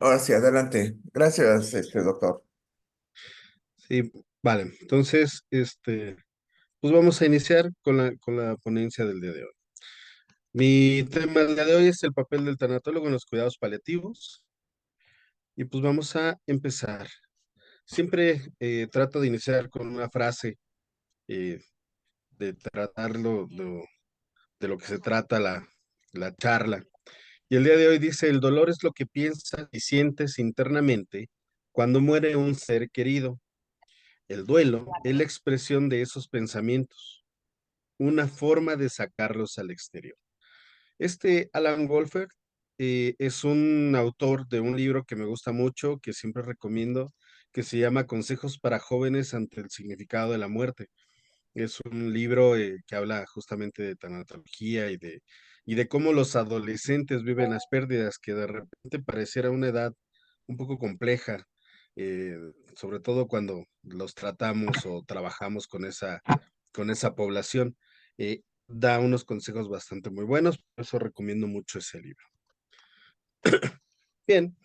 Ahora sí, adelante. Gracias, doctor. Sí, vale. Entonces, pues vamos a iniciar con la ponencia del día de hoy. Mi tema del día de hoy es el papel del tanatólogo en los cuidados paliativos. Y pues vamos a empezar. Siempre trato de iniciar con una frase eh, de de lo que se trata la charla. Y el día de hoy dice, el dolor es lo que piensas y sientes internamente cuando muere un ser querido. El duelo es la expresión de esos pensamientos, una forma de sacarlos al exterior. Este Alan Wolfer es un autor de un libro que me gusta mucho, que siempre recomiendo, que se llama Consejos para jóvenes ante el significado de la muerte. Es un libro que habla justamente de tanatología y de cómo los adolescentes viven las pérdidas, que de repente pareciera una edad un poco compleja, eh, sobre todo cuando los tratamos o trabajamos con esa población. Da unos consejos bastante muy buenos, por eso recomiendo mucho ese libro. Bien,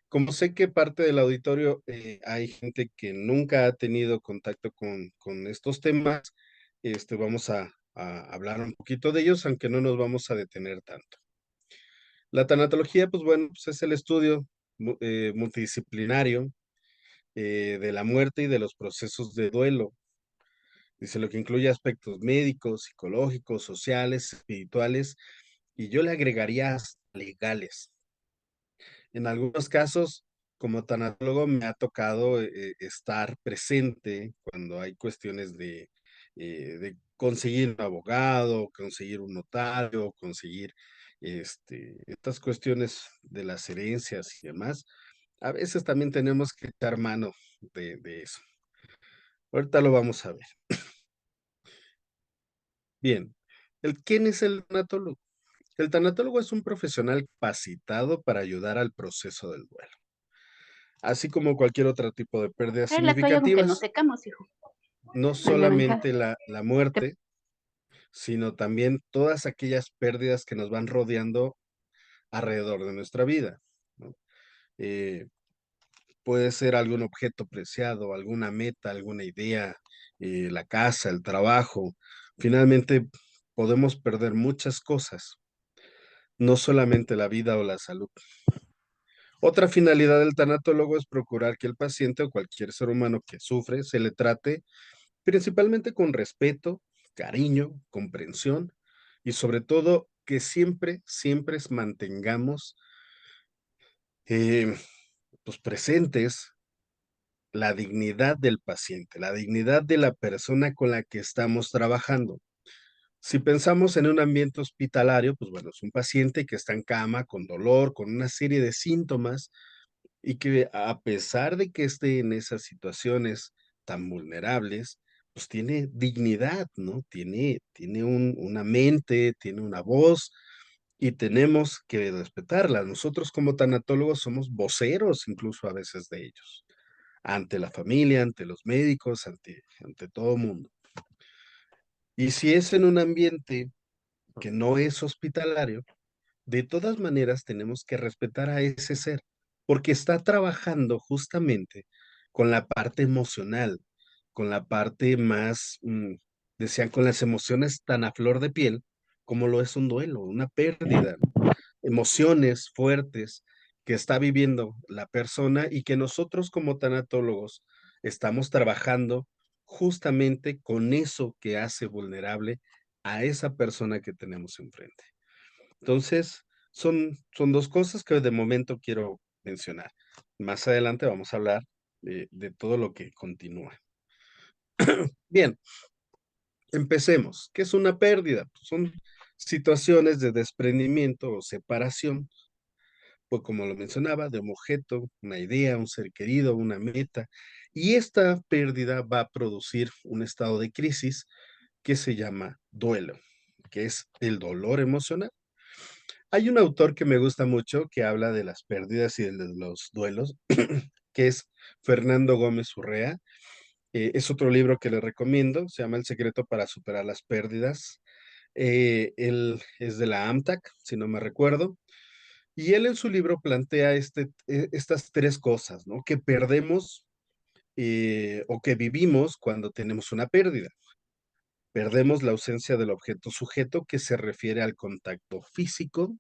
como sé que parte del auditorio hay gente que nunca ha tenido contacto con estos temas, vamos a hablar un poquito de ellos, aunque no nos vamos a detener tanto. La tanatología, pues bueno, pues es el estudio multidisciplinario de la muerte y de los procesos de duelo. Dice lo que incluye aspectos médicos, psicológicos, sociales, espirituales, y yo le agregaría hasta legales. En algunos casos, como tanatólogo, me ha tocado estar presente cuando hay cuestiones de conseguir un abogado, conseguir un notario, conseguir estas cuestiones de las herencias y demás. A veces también tenemos que echar mano de eso. Ahorita lo vamos a ver. Bien, ¿quién es el tanatólogo? El tanatólogo es un profesional capacitado para ayudar al proceso del duelo, así como cualquier otro tipo de pérdidas Trae la toalla con que nos significativas, secamos, hijo. no La naranjada. solamente la muerte, sino también todas aquellas pérdidas que nos van rodeando alrededor de nuestra vida, ¿no? Eh, Puede ser algún objeto preciado, alguna meta, alguna idea, la casa, el trabajo. Finalmente, podemos perder muchas cosas, no solamente la vida o la salud. Otra finalidad del tanatólogo es procurar que el paciente o cualquier ser humano que sufre se le trate principalmente con respeto, cariño, comprensión y sobre todo que siempre mantengamos eh, pues presentes la dignidad del paciente, la dignidad de la persona con la que estamos trabajando. Si pensamos en un ambiente hospitalario, pues bueno, es un paciente que está en cama con dolor, con una serie de síntomas y que a pesar de que esté en esas situaciones tan vulnerables, pues tiene dignidad, ¿no? Tiene una mente, tiene una voz y tenemos que respetarla. Nosotros como tanatólogos somos voceros incluso a veces de ellos, ante la familia, ante los médicos, ante todo mundo. Y si es en un ambiente que no es hospitalario, de todas maneras tenemos que respetar a ese ser, porque está trabajando justamente con la parte emocional, con la parte más, decían, con las emociones tan a flor de piel como lo es un duelo, una pérdida, emociones fuertes que está viviendo la persona y que nosotros como tanatólogos estamos trabajando justamente con eso que hace vulnerable a esa persona que tenemos enfrente. Entonces, son dos cosas que de momento quiero mencionar. Más adelante vamos a hablar de todo lo que continúa. Bien, empecemos. ¿Qué es una pérdida? Pues son situaciones de desprendimiento o separación, pues como lo mencionaba, de un objeto, una idea, un ser querido, una meta. Y esta pérdida va a producir un estado de crisis que se llama duelo, que es el dolor emocional. Hay un autor que me gusta mucho que habla de las pérdidas y de los duelos, que es Fernando Gómez Urrea. Es otro libro que le recomiendo, se llama El secreto para superar las pérdidas. Él es de la AMTAC, si no me recuerdo, Y él en su libro plantea estas tres cosas, ¿no? Que perdemos o que vivimos cuando tenemos una pérdida. Perdemos la ausencia del objeto sujeto, que se refiere al contacto físico,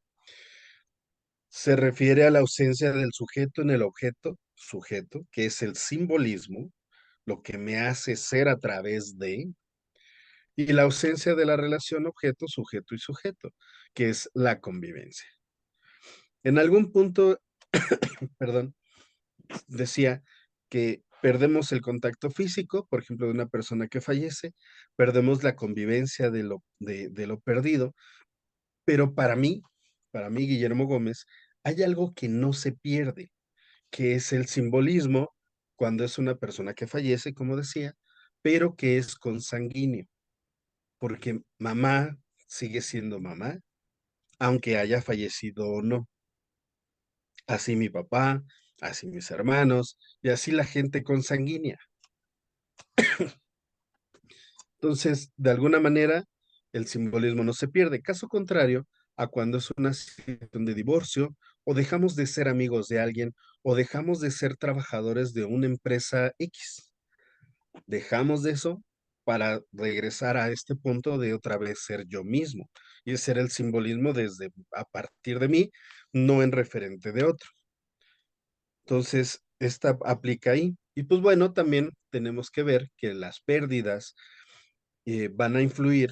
se refiere a la ausencia del sujeto en el objeto sujeto, que es el simbolismo, lo que me hace ser a través de, y la ausencia de la relación objeto, sujeto y sujeto, que es la convivencia. En algún punto, perdón, decía que perdemos el contacto físico, por ejemplo, de una persona que fallece, perdemos la convivencia de lo perdido, pero para mí, Guillermo Gómez, hay algo que no se pierde, que es el simbolismo cuando es una persona que fallece, como decía, pero que es consanguíneo, porque mamá sigue siendo mamá, aunque haya fallecido o no. Así mi papá, así mis hermanos, y así la gente consanguínea. Entonces, de alguna manera, el simbolismo no se pierde. Caso contrario a cuando es una situación de divorcio, o dejamos de ser amigos de alguien, o dejamos de ser trabajadores de una empresa X. Dejamos de eso para regresar a este punto de otra vez ser yo mismo. Y ese era el simbolismo desde a partir de mí, no en referente de otro. Entonces, esta aplica ahí. Y pues bueno, también tenemos que ver que las pérdidas van a influir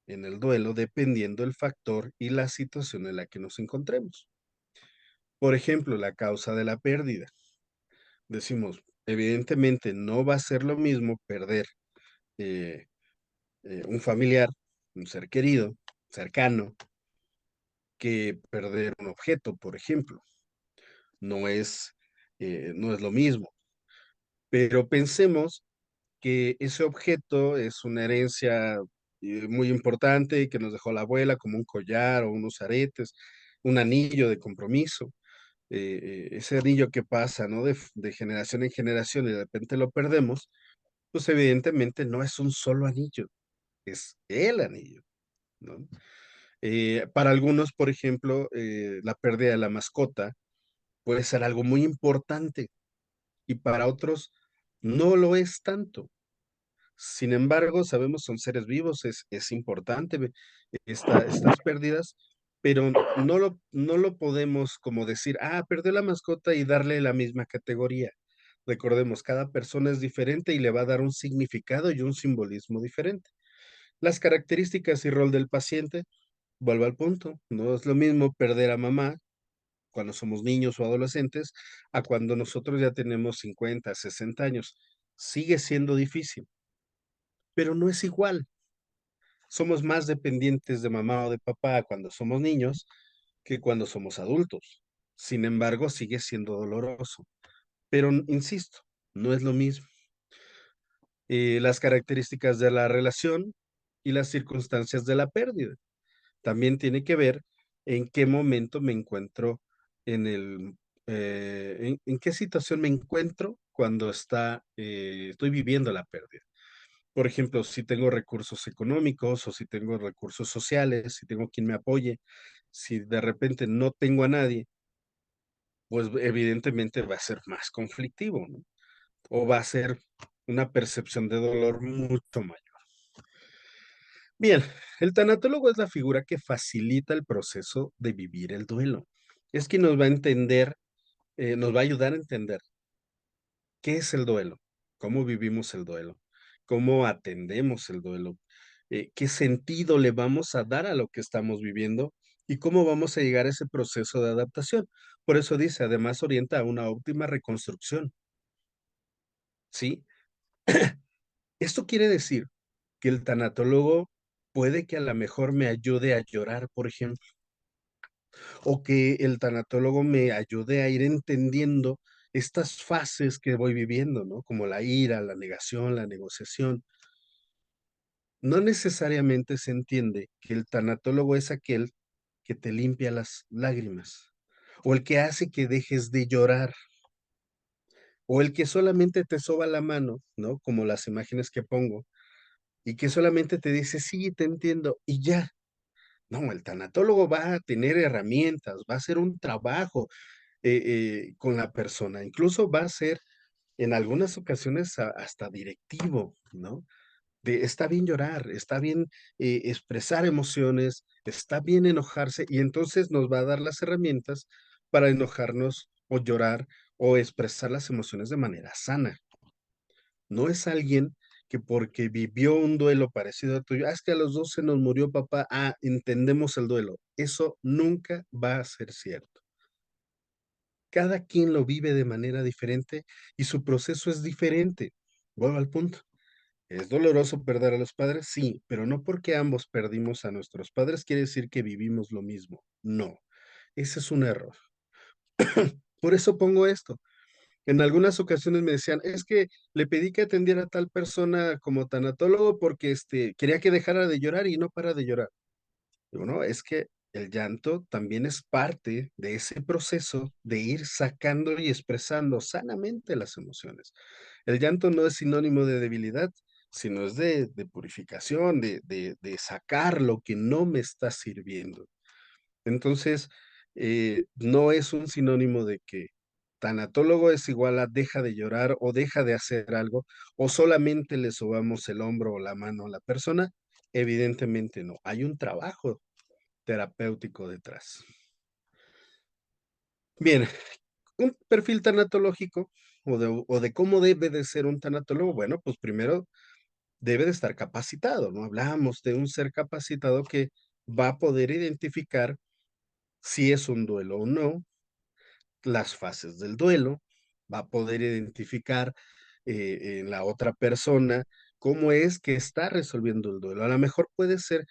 en el duelo dependiendo el factor y la situación en la que nos encontremos. Por ejemplo, la causa de la pérdida. Decimos, evidentemente no va a ser lo mismo perder eh, un familiar, un ser querido, cercano, que perder un objeto, por ejemplo. No es, no es lo mismo. Pero pensemos que ese objeto es una herencia muy importante que nos dejó la abuela, como un collar o unos aretes, un anillo de compromiso, ese anillo que pasa, ¿no? De generación en generación y de repente lo perdemos, pues evidentemente no es un solo anillo, es el anillo, ¿no? Para algunos, por ejemplo, la pérdida de la mascota puede ser algo muy importante y para otros no lo es tanto. Sin embargo, sabemos, son seres vivos, es importante estas pérdidas, pero no lo podemos como decir, ah, perdió la mascota y darle la misma categoría. Recordemos, cada persona es diferente y le va a dar un significado y un simbolismo diferente. Las características y rol del paciente, vuelvo al punto, no es lo mismo perder a mamá cuando somos niños o adolescentes a cuando nosotros ya tenemos 50, 60 años. Sigue siendo difícil, pero no es igual. Somos más dependientes de mamá o de papá cuando somos niños que cuando somos adultos. Sin embargo, sigue siendo doloroso. Pero, insisto, no es lo mismo. Las características de la relación y las circunstancias de la pérdida. También tiene que ver en qué momento me encuentro en qué situación me encuentro cuando estoy viviendo la pérdida. Por ejemplo, si tengo recursos económicos o si tengo recursos sociales, si tengo quien me apoye, si de repente no tengo a nadie, pues evidentemente va a ser más conflictivo, ¿no? O va a ser una percepción de dolor mucho mayor. Bien, el tanatólogo es la figura que facilita el proceso de vivir el duelo. Es quien nos va a entender, nos va a ayudar a entender qué es el duelo, cómo vivimos el duelo, cómo atendemos el duelo, qué sentido le vamos a dar a lo que estamos viviendo y cómo vamos a llegar a ese proceso de adaptación. Por eso dice, además orienta a una óptima reconstrucción, ¿sí? Esto quiere decir que el tanatólogo puede que a lo mejor me ayude a llorar, por ejemplo, o que el tanatólogo me ayude a ir entendiendo estas fases que voy viviendo, ¿no? Como la ira, la negación, la negociación. No necesariamente se entiende que el tanatólogo es aquel que te limpia las lágrimas, o el que hace que dejes de llorar, o el que solamente te soba la mano, ¿no? Como las imágenes que pongo, y que solamente te dice, sí, te entiendo, y ya. No, el tanatólogo va a tener herramientas, va a hacer un trabajo con la persona, incluso va a ser en algunas ocasiones hasta directivo, ¿no? Está bien llorar, está bien expresar emociones, está bien enojarse y entonces nos va a dar las herramientas para enojarnos o llorar o expresar las emociones de manera sana. No es alguien que porque vivió un duelo parecido al tuyo, es que a los dos se nos murió papá, entendemos el duelo. Eso nunca va a ser cierto. Cada quien lo vive de manera diferente y su proceso es diferente. Vuelvo al punto. ¿Es doloroso perder a los padres? Sí, pero no porque ambos perdimos a nuestros padres quiere decir que vivimos lo mismo. No, ese es un error. Por eso pongo esto. En algunas ocasiones me decían, es que le pedí que atendiera a tal persona como tanatólogo porque quería que dejara de llorar y no para de llorar. Digo, no, es que el llanto también es parte de ese proceso de ir sacando y expresando sanamente las emociones. El llanto no es sinónimo de debilidad, sino es de purificación, de sacar lo que no me está sirviendo. Entonces, no es un sinónimo de que tanatólogo es igual a deja de llorar o deja de hacer algo, o solamente le sobamos el hombro o la mano a la persona. Evidentemente no, hay un trabajo terapéutico detrás. Bien, un perfil tanatológico o de cómo debe de ser un tanatólogo, bueno, pues primero debe de estar capacitado, ¿no? Hablamos de un ser capacitado que va a poder identificar si es un duelo o no, las fases del duelo, va a poder identificar en la otra persona cómo es que está resolviendo el duelo. A lo mejor puede ser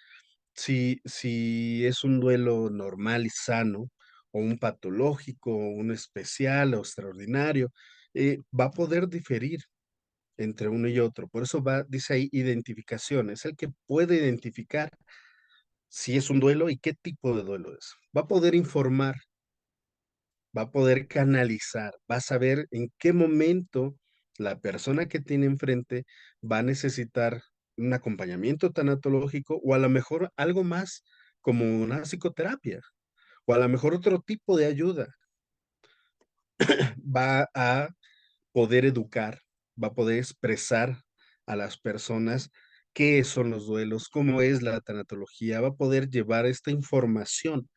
si es un duelo normal y sano, o un patológico, o un especial o extraordinario, va a poder diferir entre uno y otro. Por eso dice ahí identificación, es el que puede identificar si es un duelo y qué tipo de duelo es. Va a poder informar, va a poder canalizar, va a saber en qué momento la persona que tiene enfrente va a necesitar un acompañamiento tanatológico o a lo mejor algo más como una psicoterapia o a lo mejor otro tipo de ayuda. Va a poder educar, va a poder expresar a las personas qué son los duelos, cómo es la tanatología, va a poder llevar esta información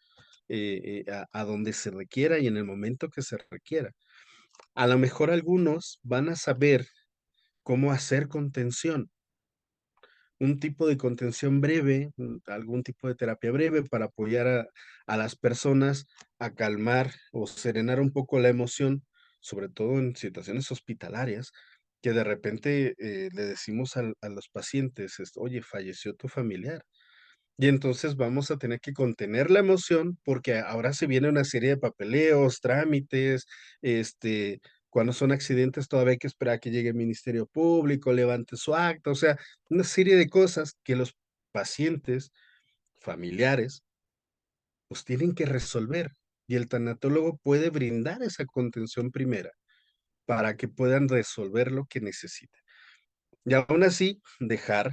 a donde se requiera y en el momento que se requiera. A lo mejor algunos van a saber cómo hacer contención, un tipo de contención breve, algún tipo de terapia breve para apoyar a las personas a calmar o serenar un poco la emoción, sobre todo en situaciones hospitalarias, que de repente le decimos a los pacientes, oye, falleció tu familiar. Y entonces vamos a tener que contener la emoción porque ahora se viene una serie de papeleos, trámites, este, cuando son accidentes todavía hay que esperar a que llegue el Ministerio Público, levante su acta, o sea, una serie de cosas que los pacientes, familiares, pues tienen que resolver. Y el tanatólogo puede brindar esa contención primera para que puedan resolver lo que necesiten. Y aún así, dejar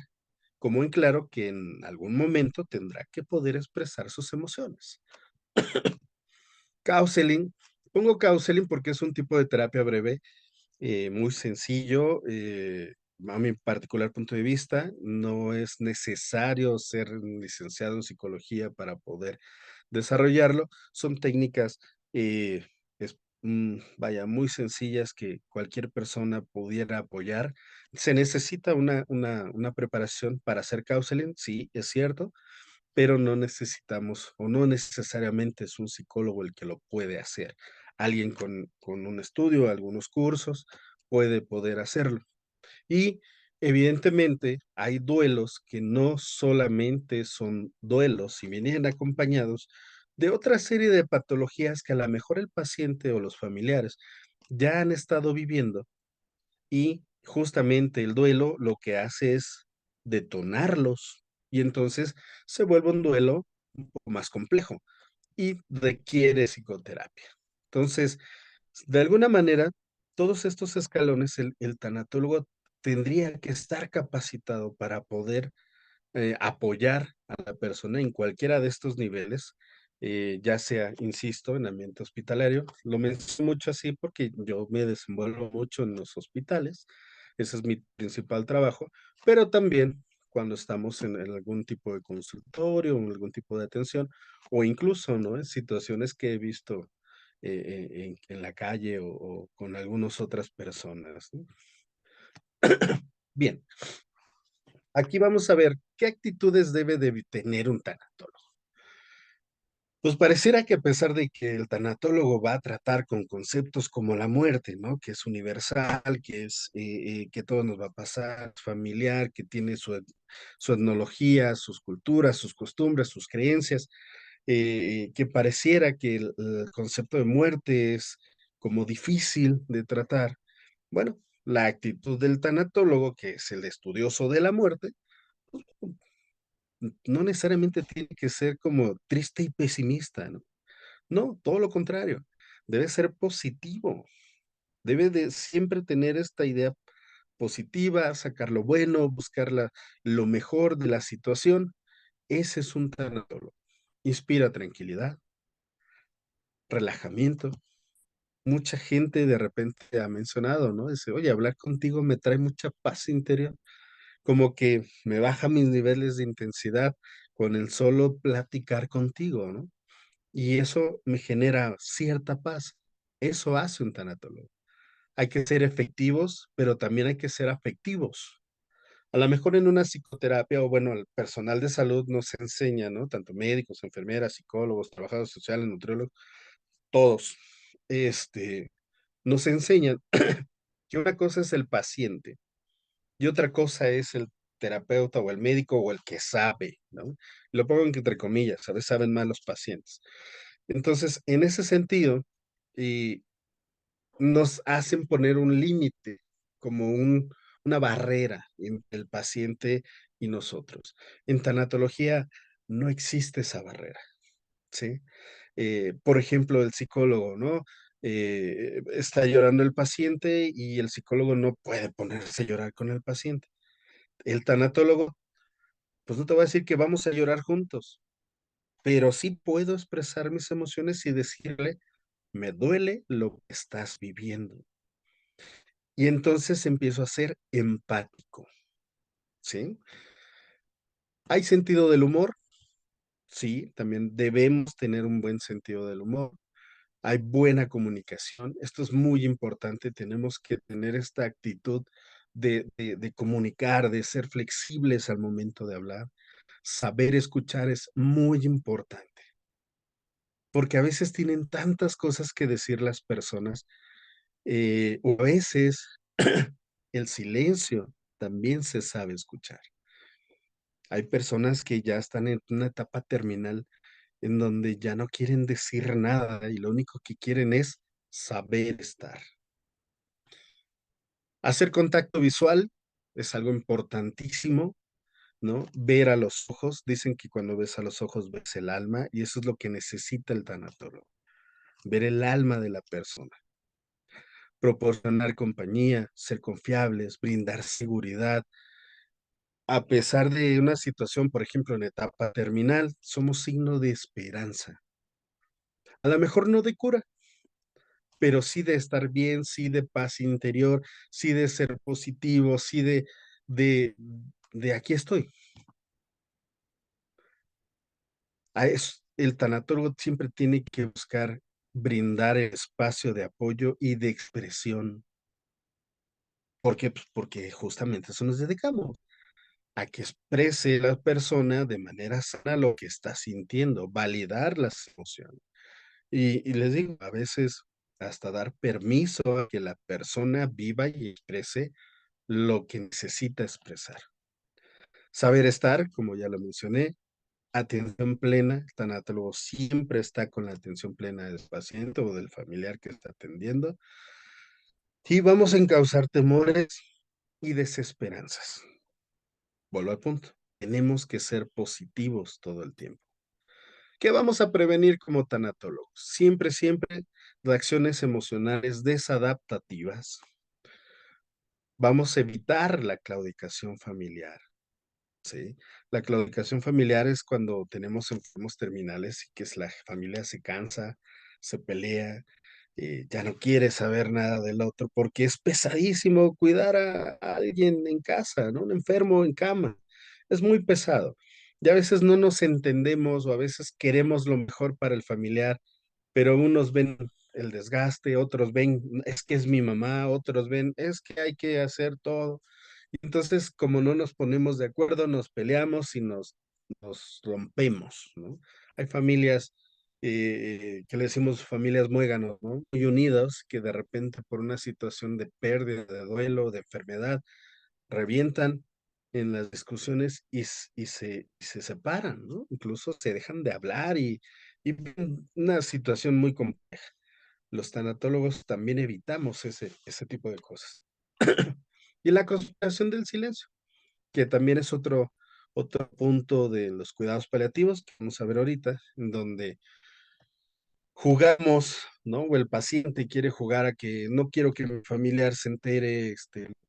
como en claro que en algún momento tendrá que poder expresar sus emociones. Counseling, pongo counseling porque es un tipo de terapia breve, muy sencillo, a mi particular punto de vista, no es necesario ser licenciado en psicología para poder desarrollarlo. Son técnicas, vaya, muy sencillas que cualquier persona pudiera apoyar. ¿Se necesita una preparación para hacer counseling? Sí, es cierto, pero no necesitamos o no necesariamente es un psicólogo el que lo puede hacer. Alguien con un estudio, algunos cursos, puede poder hacerlo. Y evidentemente hay duelos que no solamente son duelos y vienen acompañados de otra serie de patologías que a lo mejor el paciente o los familiares ya han estado viviendo y justamente el duelo lo que hace es detonarlos y entonces se vuelve un duelo un poco más complejo y requiere psicoterapia. Entonces, de alguna manera, todos estos escalones, el tanatólogo tendría que estar capacitado para poder apoyar a la persona en cualquiera de estos niveles, ya sea, insisto, en ambiente hospitalario. Lo menciono mucho así porque yo me desenvuelvo mucho en los hospitales, ese es mi principal trabajo, pero también cuando estamos en algún tipo de consultorio, o en algún tipo de atención, o incluso, ¿no? En situaciones que he visto en la calle o con algunas otras personas, ¿no? Bien, aquí vamos a ver qué actitudes debe de tener un tanatólogo. Pues pareciera que a pesar de que el tanatólogo va a tratar con conceptos como la muerte, ¿no? Que es universal, que es que todo nos va a pasar, familiar, que tiene su etnología, sus culturas, sus costumbres, sus creencias, que pareciera que el concepto de muerte es como difícil de tratar. Bueno, la actitud del tanatólogo, que es el estudioso de la muerte, no necesariamente tiene que ser como triste y pesimista, ¿no? No, todo lo contrario. Debe ser positivo. Debe de siempre tener esta idea positiva, sacar lo bueno, buscar lo mejor de la situación. Ese es un tanatólogo. Inspira tranquilidad, relajamiento. Mucha gente de repente ha mencionado, ¿no? Dice, oye, hablar contigo me trae mucha paz interior, como que me baja mis niveles de intensidad con el solo platicar contigo, ¿no? Y eso me genera cierta paz. Eso hace un tanatólogo. Hay que ser efectivos, pero también hay que ser afectivos. A lo mejor en una psicoterapia o bueno, el personal de salud nos enseña, ¿no? Tanto médicos, enfermeras, psicólogos, trabajadores sociales, nutriólogos, todos, este, nos enseñan que una cosa es el paciente y otra cosa es el terapeuta o el médico o el que sabe, ¿no? Lo pongo entre comillas, a veces saben más los pacientes. Entonces, en ese sentido, y nos hacen poner un límite, como una barrera entre el paciente y nosotros. En tanatología no existe esa barrera, ¿sí? Por ejemplo, el psicólogo, ¿no? Está llorando el paciente y el psicólogo no puede ponerse a llorar con el paciente. El tanatólogo, pues no te voy a decir que vamos a llorar juntos, pero sí puedo expresar mis emociones y decirle, me duele lo que estás viviendo. Y entonces empiezo a ser empático, ¿sí? ¿Hay sentido del humor? Sí, también debemos tener un buen sentido del humor. Hay buena comunicación. Esto es muy importante. Tenemos que tener esta actitud de comunicar, de ser flexibles al momento de hablar. Saber escuchar es muy importante, porque a veces tienen tantas cosas que decir las personas, o a veces el silencio también se sabe escuchar. Hay personas que ya están en una etapa terminal en donde ya no quieren decir nada y lo único que quieren es saber estar. Hacer contacto visual es algo importantísimo, ¿no? Ver a los ojos. Dicen que cuando ves a los ojos ves el alma y eso es lo que necesita el tanatólogo, ver el alma de la persona. Proporcionar compañía, ser confiables, brindar seguridad. A pesar de una situación, por ejemplo, en etapa terminal, somos signo de esperanza. A lo mejor no de cura, pero sí de estar bien, sí de paz interior, sí de ser positivo, sí de de aquí estoy. El tanatólogo siempre tiene que buscar brindar el espacio de apoyo y de expresión. ¿Por qué? Pues porque justamente a eso nos dedicamos, a que exprese la persona de manera sana lo que está sintiendo, validar las emociones. Y les digo, a veces hasta dar permiso a que la persona viva y exprese lo que necesita expresar. Saber estar, como ya lo mencioné, atención plena, el tanatólogo siempre está con la atención plena del paciente o del familiar que está atendiendo y vamos a encauzar temores y desesperanzas. Vuelvo al punto, tenemos que ser positivos todo el tiempo. ¿Qué vamos a prevenir como tanatólogos? Siempre, siempre reacciones emocionales desadaptativas. Vamos a evitar la claudicación familiar. ¿sí? La claudicación familiar es cuando tenemos enfermos terminales y que es la familia se cansa, se pelea, ya no quiere saber nada del otro, porque es pesadísimo cuidar a alguien en casa, ¿no? Un enfermo en cama. Es muy pesado. Y a veces no nos entendemos o a veces queremos lo mejor para el familiar, pero unos ven el desgaste, otros ven, es que es mi mamá, otros ven, es que hay que hacer todo. Y entonces, como no nos ponemos de acuerdo, nos peleamos y nos rompemos, ¿no? Hay familias que le decimos familias muéganos, ¿no? Muy unidos, que de repente por una situación de pérdida, de duelo, de enfermedad, revientan en las discusiones y se separan, ¿no? Incluso se dejan de hablar y viven una situación muy compleja. Los tanatólogos también evitamos ese tipo de cosas. Y la conspiración del silencio, que también es otro punto de los cuidados paliativos, que vamos a ver ahorita, en donde jugamos, ¿no? O el paciente quiere jugar a que no quiero que mi familiar se entere,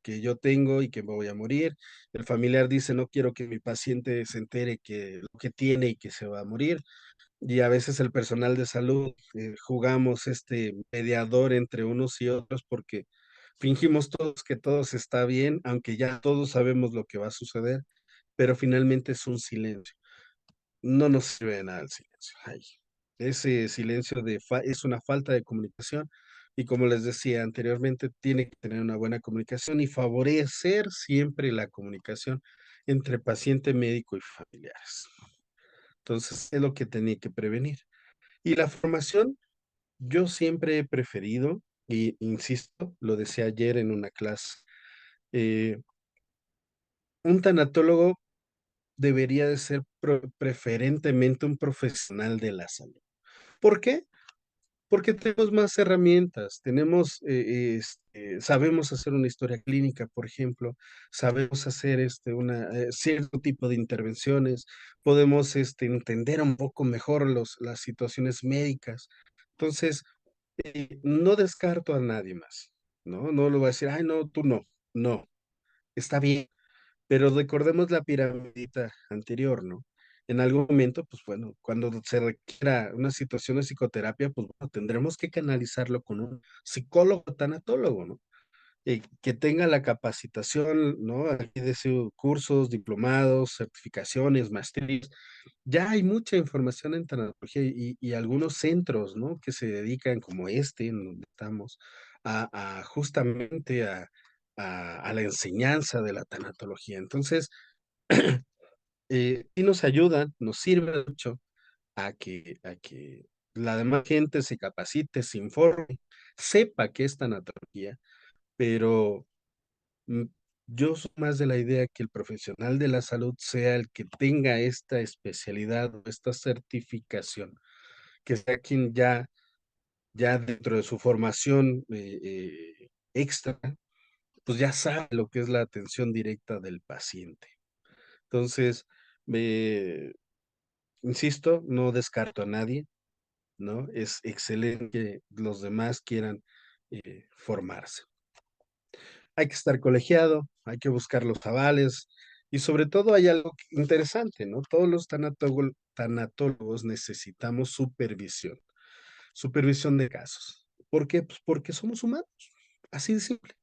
que yo tengo y que me voy a morir. El familiar dice, no quiero que mi paciente se entere que lo que tiene y que se va a morir. Y a veces el personal de salud jugamos este mediador entre unos y otros porque fingimos todos que todo está bien, aunque ya todos sabemos lo que va a suceder, pero finalmente es un silencio. No nos sirve de nada el silencio. Ay, ese silencio es una falta de comunicación y como les decía anteriormente, tiene que tener una buena comunicación y favorecer siempre la comunicación entre paciente, médico y familiares. Entonces, es lo que tenía que prevenir. Y la formación, yo siempre he preferido, y insisto, lo decía ayer en una clase, eh, un tanatólogo debería de ser preferentemente un profesional de la salud. ¿Por qué? Porque tenemos más herramientas, tenemos, sabemos hacer una historia clínica, por ejemplo, sabemos hacer cierto tipo de intervenciones, podemos entender un poco mejor las situaciones médicas. Entonces, no descarto a nadie más, ¿no? No le voy a decir, ay, no, tú no, no, está bien, pero recordemos la piramidita anterior, ¿no? En algún momento, pues bueno, cuando se requiera una situación de psicoterapia, pues bueno, tendremos que canalizarlo con un psicólogo tanatólogo, ¿no? Que tenga la capacitación, ¿no? Aquí de cursos, diplomados, certificaciones, maestrías. Ya hay mucha información en tanatología y algunos centros, ¿no? Que se dedican, como en donde estamos, justamente a la enseñanza de la tanatología. Entonces, sí nos ayudan, nos sirve mucho a que la demás gente se capacite, se informe, sepa qué es tanatología, pero mm, yo soy más de la idea que el profesional de la salud sea el que tenga esta especialidad o esta certificación, que sea quien ya dentro de su formación extra, pues ya sabe lo que es la atención directa del paciente. Entonces, me insisto, no descarto a nadie, ¿no? Es excelente que los demás quieran formarse. Hay que estar colegiado, hay que buscar los avales y sobre todo hay algo interesante, ¿no? Todos los tanatólogos necesitamos supervisión de casos. ¿Por qué? Pues porque somos humanos, así de simple.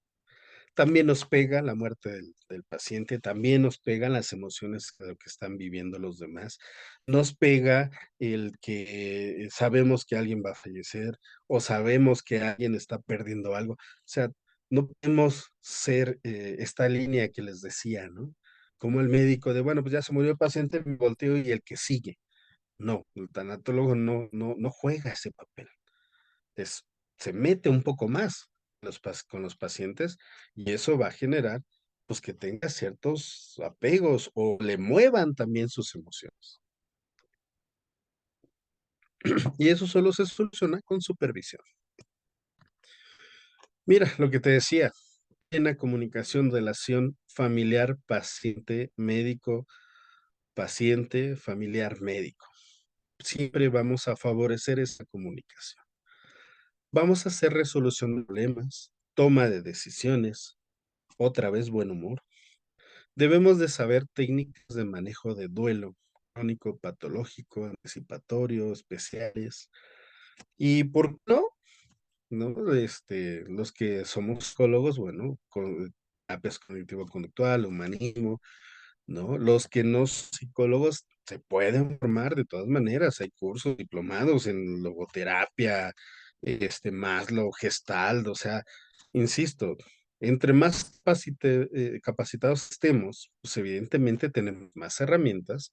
También nos pega la muerte del paciente, también nos pegan las emociones de lo que están viviendo los demás, nos pega el que sabemos que alguien va a fallecer o sabemos que alguien está perdiendo algo. O sea, no podemos ser esta línea que les decía, ¿no? Como el médico de, bueno, pues ya se murió el paciente, me volteo y el que sigue. No, el tanatólogo no juega ese papel es, se mete un poco más con los pacientes y eso va a generar pues que tenga ciertos apegos o le muevan también sus emociones. Y eso solo se soluciona con supervisión. Mira, lo que te decía, en la comunicación, relación familiar, paciente, médico, paciente, familiar, médico. Siempre vamos a favorecer esa comunicación. Vamos a hacer resolución de problemas, toma de decisiones, otra vez buen humor. Debemos de saber técnicas de manejo de duelo crónico, patológico, anticipatorio, especiales. Y por qué no, ¿no? Los que somos psicólogos, bueno, con terapias cognitivo-conductual, humanismo, ¿no? Los que no son psicólogos se pueden formar de todas maneras. Hay cursos diplomados en logoterapia, Maslow, Gestalt, o sea, insisto, entre más capacitados estemos, pues evidentemente tenemos más herramientas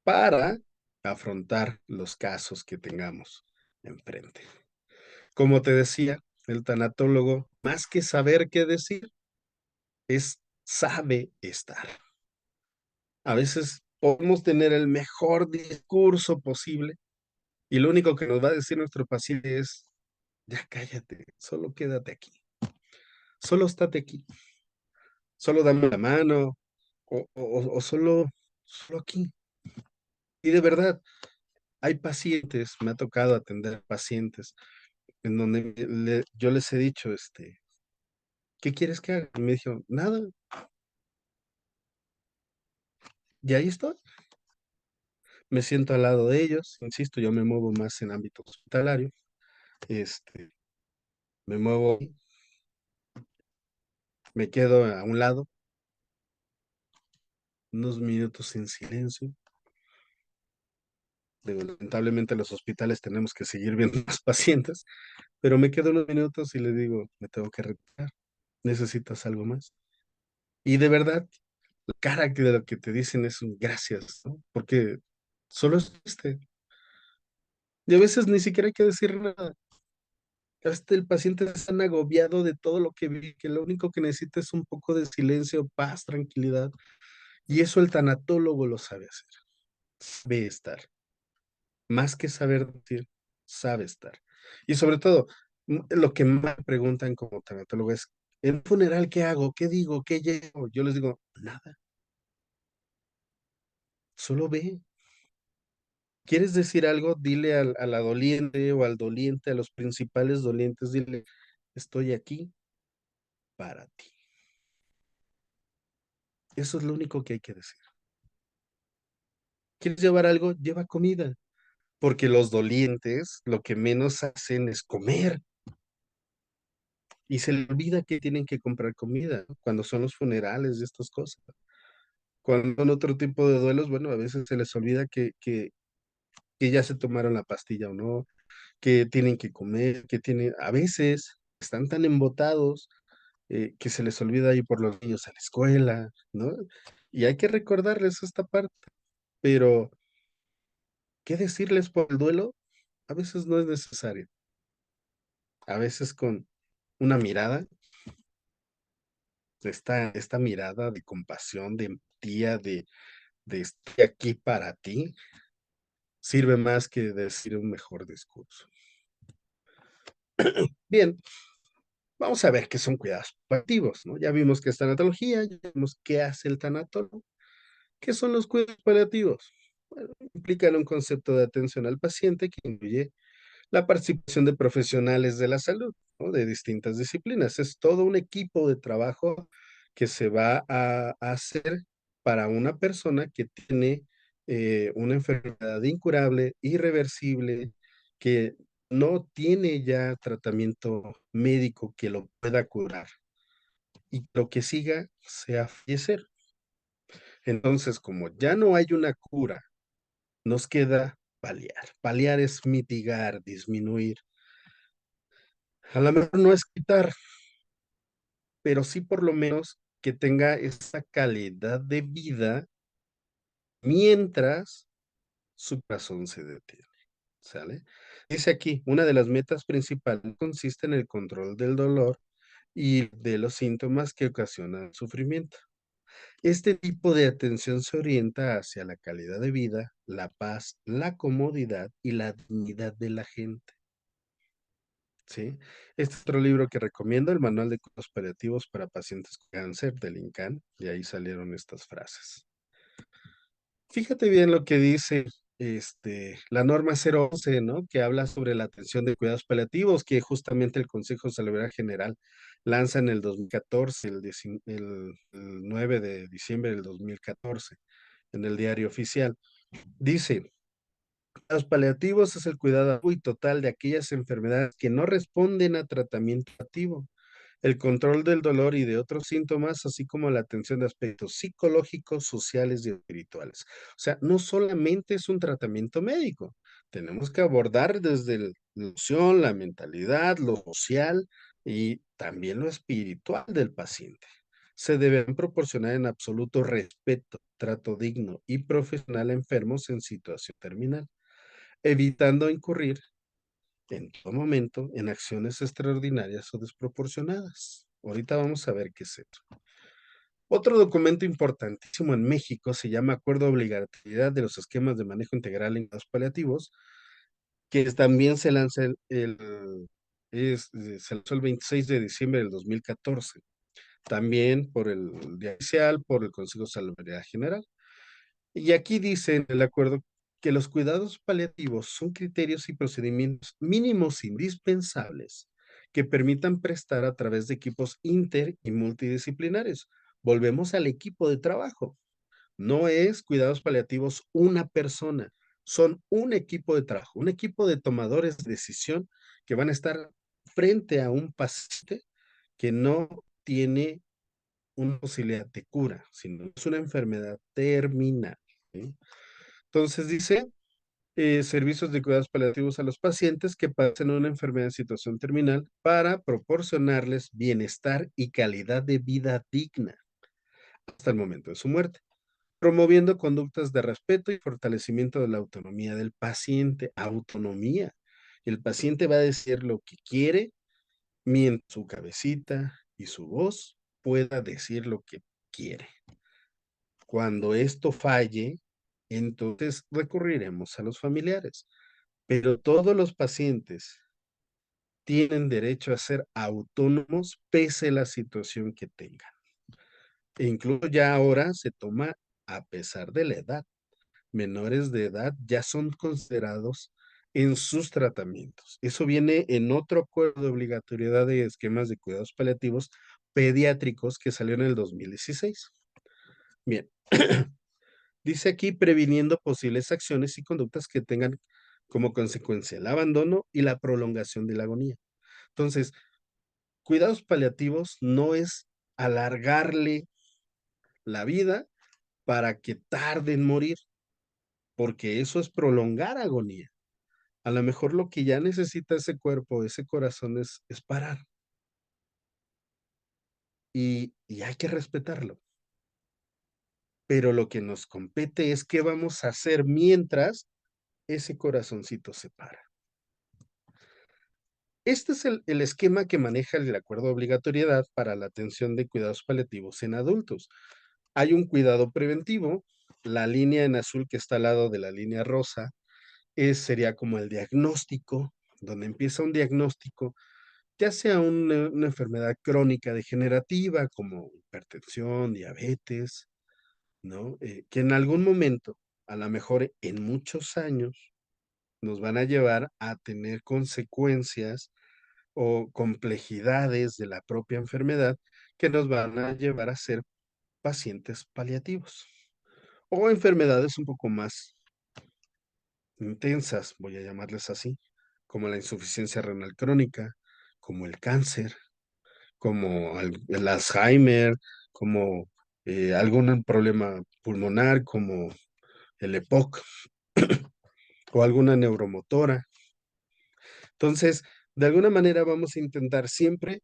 para afrontar los casos que tengamos enfrente. Como te decía, el tanatólogo, más que saber qué decir, es sabe estar. A veces podemos tener el mejor discurso posible y lo único que nos va a decir nuestro paciente es, ya cállate, solo quédate aquí, solo estate aquí, solo dame la mano o solo aquí. Y de verdad, hay pacientes, me ha tocado atender pacientes en donde yo les he dicho, ¿qué quieres que haga? Y me dijo, nada, y ahí estoy. Me siento al lado de ellos, insisto, yo me muevo más en ámbito hospitalario, este, me muevo, me quedo a un lado, unos minutos en silencio. Lamentablemente en los hospitales tenemos que seguir viendo más pacientes, pero me quedo unos minutos y le digo, me tengo que retirar, ¿necesitas algo más? Y de verdad, la cara de lo que te dicen es un gracias, ¿no? Porque solo es y a veces ni siquiera hay que decir nada. Hasta el paciente está tan agobiado de todo lo que vive, que lo único que necesita es un poco de silencio, paz, tranquilidad. Y eso el tanatólogo lo sabe hacer, sabe estar. Más que saber decir, sabe estar. Y sobre todo, lo que más me preguntan como tanatólogo es, ¿en un funeral qué hago? ¿Qué digo? ¿Qué llevo? Yo les digo, nada, solo ve. ¿Quieres decir algo? Dile a la doliente o al doliente, a los principales dolientes, dile, estoy aquí para ti. Eso es lo único que hay que decir. ¿Quieres llevar algo? Lleva comida. Porque los dolientes lo que menos hacen es comer. Y se les olvida que tienen que comprar comida, ¿no? Cuando son los funerales y estas cosas. Cuando son otro tipo de duelos, bueno, a veces se les olvida que ya se tomaron la pastilla o no, que tienen que comer, a veces están tan embotados que se les olvida ir por los niños a la escuela, ¿no? Y hay que recordarles esta parte, pero ¿qué decirles por el duelo? A veces no es necesario. A veces con una mirada, esta mirada de compasión, de empatía, de estoy aquí para ti, sirve más que decir un mejor discurso. Bien, vamos a ver qué son cuidados paliativos, ¿no? Ya vimos qué es tanatología, ya vimos qué hace el tanatólogo. ¿Qué son los cuidados paliativos? Bueno, implican un concepto de atención al paciente que incluye la participación de profesionales de la salud, ¿no? De distintas disciplinas. Es todo un equipo de trabajo que se va a hacer para una persona que tiene una enfermedad incurable, irreversible, que no tiene ya tratamiento médico que lo pueda curar y lo que siga sea fallecer. Entonces, como ya no hay una cura, nos queda paliar. Paliar es mitigar, disminuir. A lo mejor no es quitar, pero sí por lo menos que tenga esa calidad de vida mientras su corazón se detiene, ¿sale? Dice aquí, una de las metas principales consiste en el control del dolor y de los síntomas que ocasionan sufrimiento. Este tipo de atención se orienta hacia la calidad de vida, la paz, la comodidad y la dignidad de la gente. ¿Sí? Este es otro libro que recomiendo, el Manual de Cuidados Paliativos para Pacientes con Cáncer del INCAN, y ahí salieron estas frases. Fíjate bien lo que dice la norma 011, ¿no? Que habla sobre la atención de cuidados paliativos, que justamente el Consejo de Salud General lanza en el 2014, el 9 de diciembre del 2014, en el diario oficial. Dice, cuidados paliativos es el cuidado y total de aquellas enfermedades que no responden a tratamiento activo, el control del dolor y de otros síntomas, así como la atención de aspectos psicológicos, sociales y espirituales. O sea, no solamente es un tratamiento médico, tenemos que abordar desde la emoción, la mentalidad, lo social y también lo espiritual del paciente. Se deben proporcionar en absoluto respeto, trato digno y profesional a enfermos en situación terminal, evitando incurrir en todo momento en acciones extraordinarias o desproporcionadas. Ahorita vamos a ver qué es esto. Otro documento importantísimo en México se llama Acuerdo de Obligatoriedad de los Esquemas de Manejo Integral en Cuidados Paliativos, que también se lanza se lanzó el 26 de diciembre del 2014, también por el Día Oficial, por el Consejo de Salud General. Y aquí dice en el acuerdo que los cuidados paliativos son criterios y procedimientos mínimos indispensables que permitan prestar a través de equipos inter y multidisciplinares. Volvemos al equipo de trabajo. No es cuidados paliativos una persona, son un equipo de trabajo, un equipo de tomadores de decisión que van a estar frente a un paciente que no tiene una posibilidad de cura, sino es una enfermedad terminal. ¿Sí? Entonces dice, servicios de cuidados paliativos a los pacientes que pasen una enfermedad en situación terminal para proporcionarles bienestar y calidad de vida digna hasta el momento de su muerte, promoviendo conductas de respeto y fortalecimiento de la autonomía del paciente. Autonomía. El paciente va a decir lo que quiere mientras su cabecita y su voz pueda decir lo que quiere. Cuando esto falle, entonces recurriremos a los familiares. Pero todos los pacientes tienen derecho a ser autónomos pese a la situación que tengan. E incluso ya ahora se toma a pesar de la edad. Menores de edad ya son considerados en sus tratamientos. Eso viene en otro acuerdo de obligatoriedad de esquemas de cuidados paliativos pediátricos que salió en el 2016. Bien, dice aquí previniendo posibles acciones y conductas que tengan como consecuencia el abandono y la prolongación de la agonía. Entonces, cuidados paliativos no es alargarle la vida para que tarde en morir, porque eso es prolongar agonía. A lo mejor lo que ya necesita ese cuerpo, ese corazón es parar y hay que respetarlo. Pero lo que nos compete es qué vamos a hacer mientras ese corazoncito se para. Este es el esquema que maneja el acuerdo de obligatoriedad para la atención de cuidados paliativos en adultos. Hay un cuidado preventivo, la línea en azul que está al lado de la línea rosa sería como el diagnóstico, donde empieza un diagnóstico, ya sea una enfermedad crónica degenerativa como hipertensión, diabetes, ¿no? Que en algún momento, a lo mejor en muchos años, nos van a llevar a tener consecuencias o complejidades de la propia enfermedad que nos van a llevar a ser pacientes paliativos o enfermedades un poco más intensas, voy a llamarles así, como la insuficiencia renal crónica, como el cáncer, como el Alzheimer, como algún problema pulmonar, como el EPOC o alguna neuromotora. Entonces, de alguna manera vamos a intentar siempre,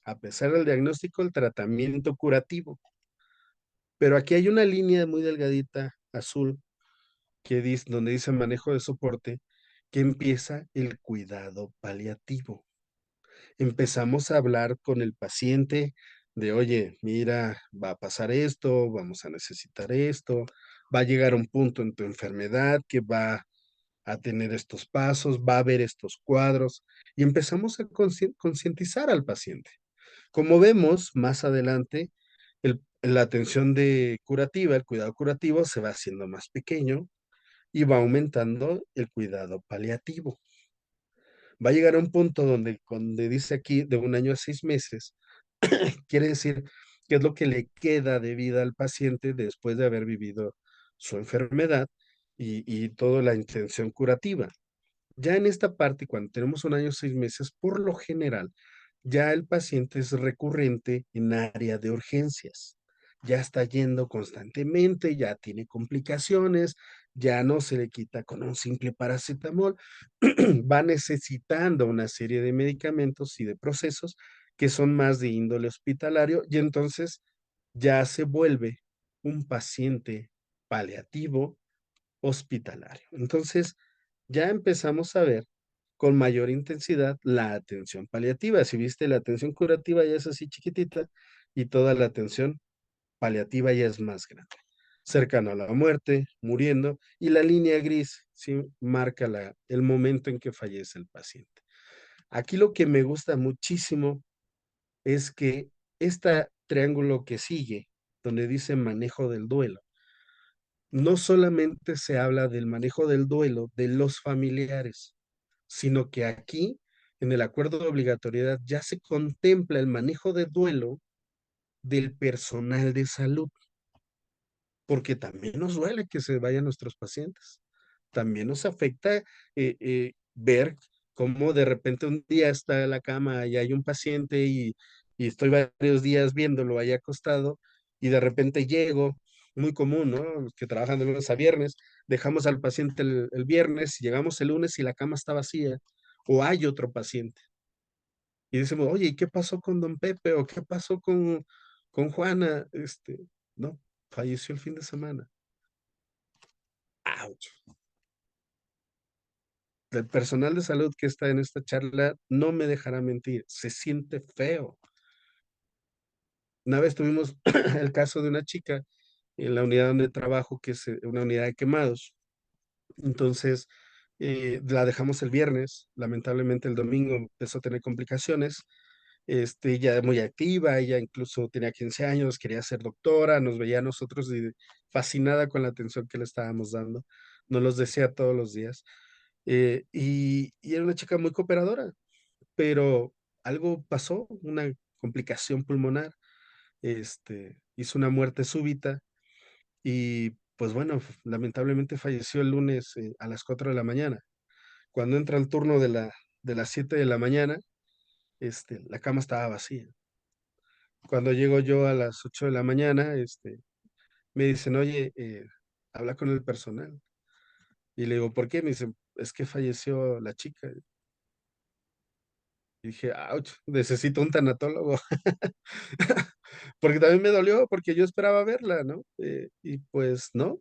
a pesar del diagnóstico, el tratamiento curativo. Pero aquí hay una línea muy delgadita, azul, que dice, donde dice manejo de soporte, que empieza el cuidado paliativo. Empezamos a hablar con el paciente de, oye, mira, va a pasar esto, vamos a necesitar esto, va a llegar un punto en tu enfermedad que va a tener estos pasos, va a haber estos cuadros, y empezamos a concientizar al paciente. Como vemos más adelante, la atención de curativa, el cuidado curativo se va haciendo más pequeño, y va aumentando el cuidado paliativo. Va a llegar a un punto donde dice aquí de 1 año a 6 meses, quiere decir que es lo que le queda de vida al paciente después de haber vivido su enfermedad y toda la intención curativa. Ya en esta parte, cuando tenemos 1 año 6 meses, por lo general, ya el paciente es recurrente en área de urgencias. Ya está yendo constantemente, ya tiene complicaciones, ya no se le quita con un simple paracetamol, va necesitando una serie de medicamentos y de procesos que son más de índole hospitalario y entonces ya se vuelve un paciente paliativo hospitalario. Entonces, ya empezamos a ver con mayor intensidad la atención paliativa. Si viste, la atención curativa ya es así chiquitita y toda la atención paliativa ya es más grande, cercano a la muerte, muriendo, y la línea gris sí marca el momento en que fallece el paciente. Aquí lo que me gusta muchísimo es que este triángulo que sigue, donde dice manejo del duelo, no solamente se habla del manejo del duelo de los familiares, sino que aquí, en el acuerdo de obligatoriedad, ya se contempla el manejo de duelo del personal de salud, porque también nos duele que se vayan nuestros pacientes. También nos afecta ver cómo de repente un día está en la cama y hay un paciente y estoy varios días viéndolo ahí acostado y de repente llego, muy común, ¿no? Los que trabajan de lunes a viernes, dejamos al paciente el viernes, llegamos el lunes y la cama está vacía o hay otro paciente. Y decimos, oye, ¿y qué pasó con don Pepe? ¿O qué pasó con Juana? No, falleció el fin de semana. ¡Auch! El personal de salud que está en esta charla no me dejará mentir, se siente feo. Una vez tuvimos el caso de una chica en la unidad donde trabajo, que es una unidad de quemados. Entonces, la dejamos el viernes, lamentablemente el domingo empezó a tener complicaciones. Ella muy activa, ella incluso tenía 15 años, quería ser doctora, nos veía a nosotros y fascinada con la atención que le estábamos dando. Nos los decía todos los días. Y era una chica muy cooperadora, pero algo pasó, una complicación pulmonar, hizo una muerte súbita y pues bueno, lamentablemente falleció el lunes a las 4 de la mañana. Cuando entra el turno de las 7 de la mañana, la cama estaba vacía. Cuando llego yo a las 8 de la mañana, me dicen, oye, habla con el personal. Y le digo, ¿por qué? Me dicen, es que falleció la chica. Y dije, ouch, necesito un tanatólogo. Porque también me dolió, porque yo esperaba verla, ¿no? Y pues no,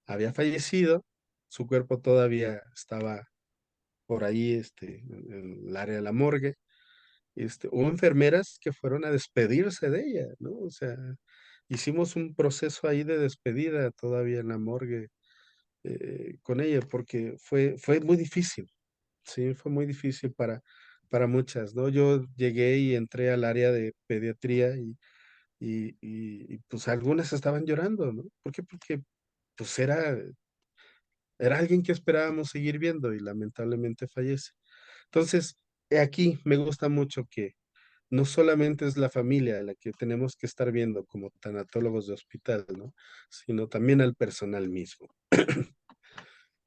había fallecido, su cuerpo todavía estaba por ahí, en el área de la morgue. Hubo enfermeras que fueron a despedirse de ella, ¿no? O sea, hicimos un proceso ahí de despedida todavía en la morgue con ella, porque fue muy difícil, sí, fue muy difícil para muchas, ¿no? Yo llegué y entré al área de pediatría y pues algunas estaban llorando, ¿no? ¿Por qué? Porque pues era alguien que esperábamos seguir viendo y lamentablemente fallece. Entonces, aquí me gusta mucho que no solamente es la familia la que tenemos que estar viendo como tanatólogos de hospital, ¿no? Sino también al personal mismo.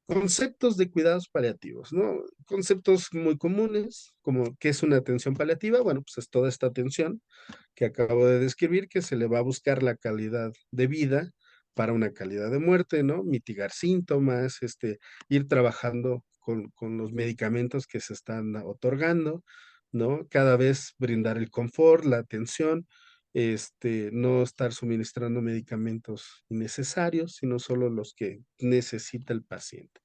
Conceptos de cuidados paliativos, ¿no? Conceptos muy comunes, como qué es una atención paliativa. Bueno, pues es toda esta atención que acabo de describir, que se le va a buscar la calidad de vida para una calidad de muerte, ¿no? Mitigar síntomas, ir trabajando con los medicamentos que se están otorgando, ¿no? Cada vez brindar el confort, la atención, no estar suministrando medicamentos innecesarios, sino solo los que necesita el paciente,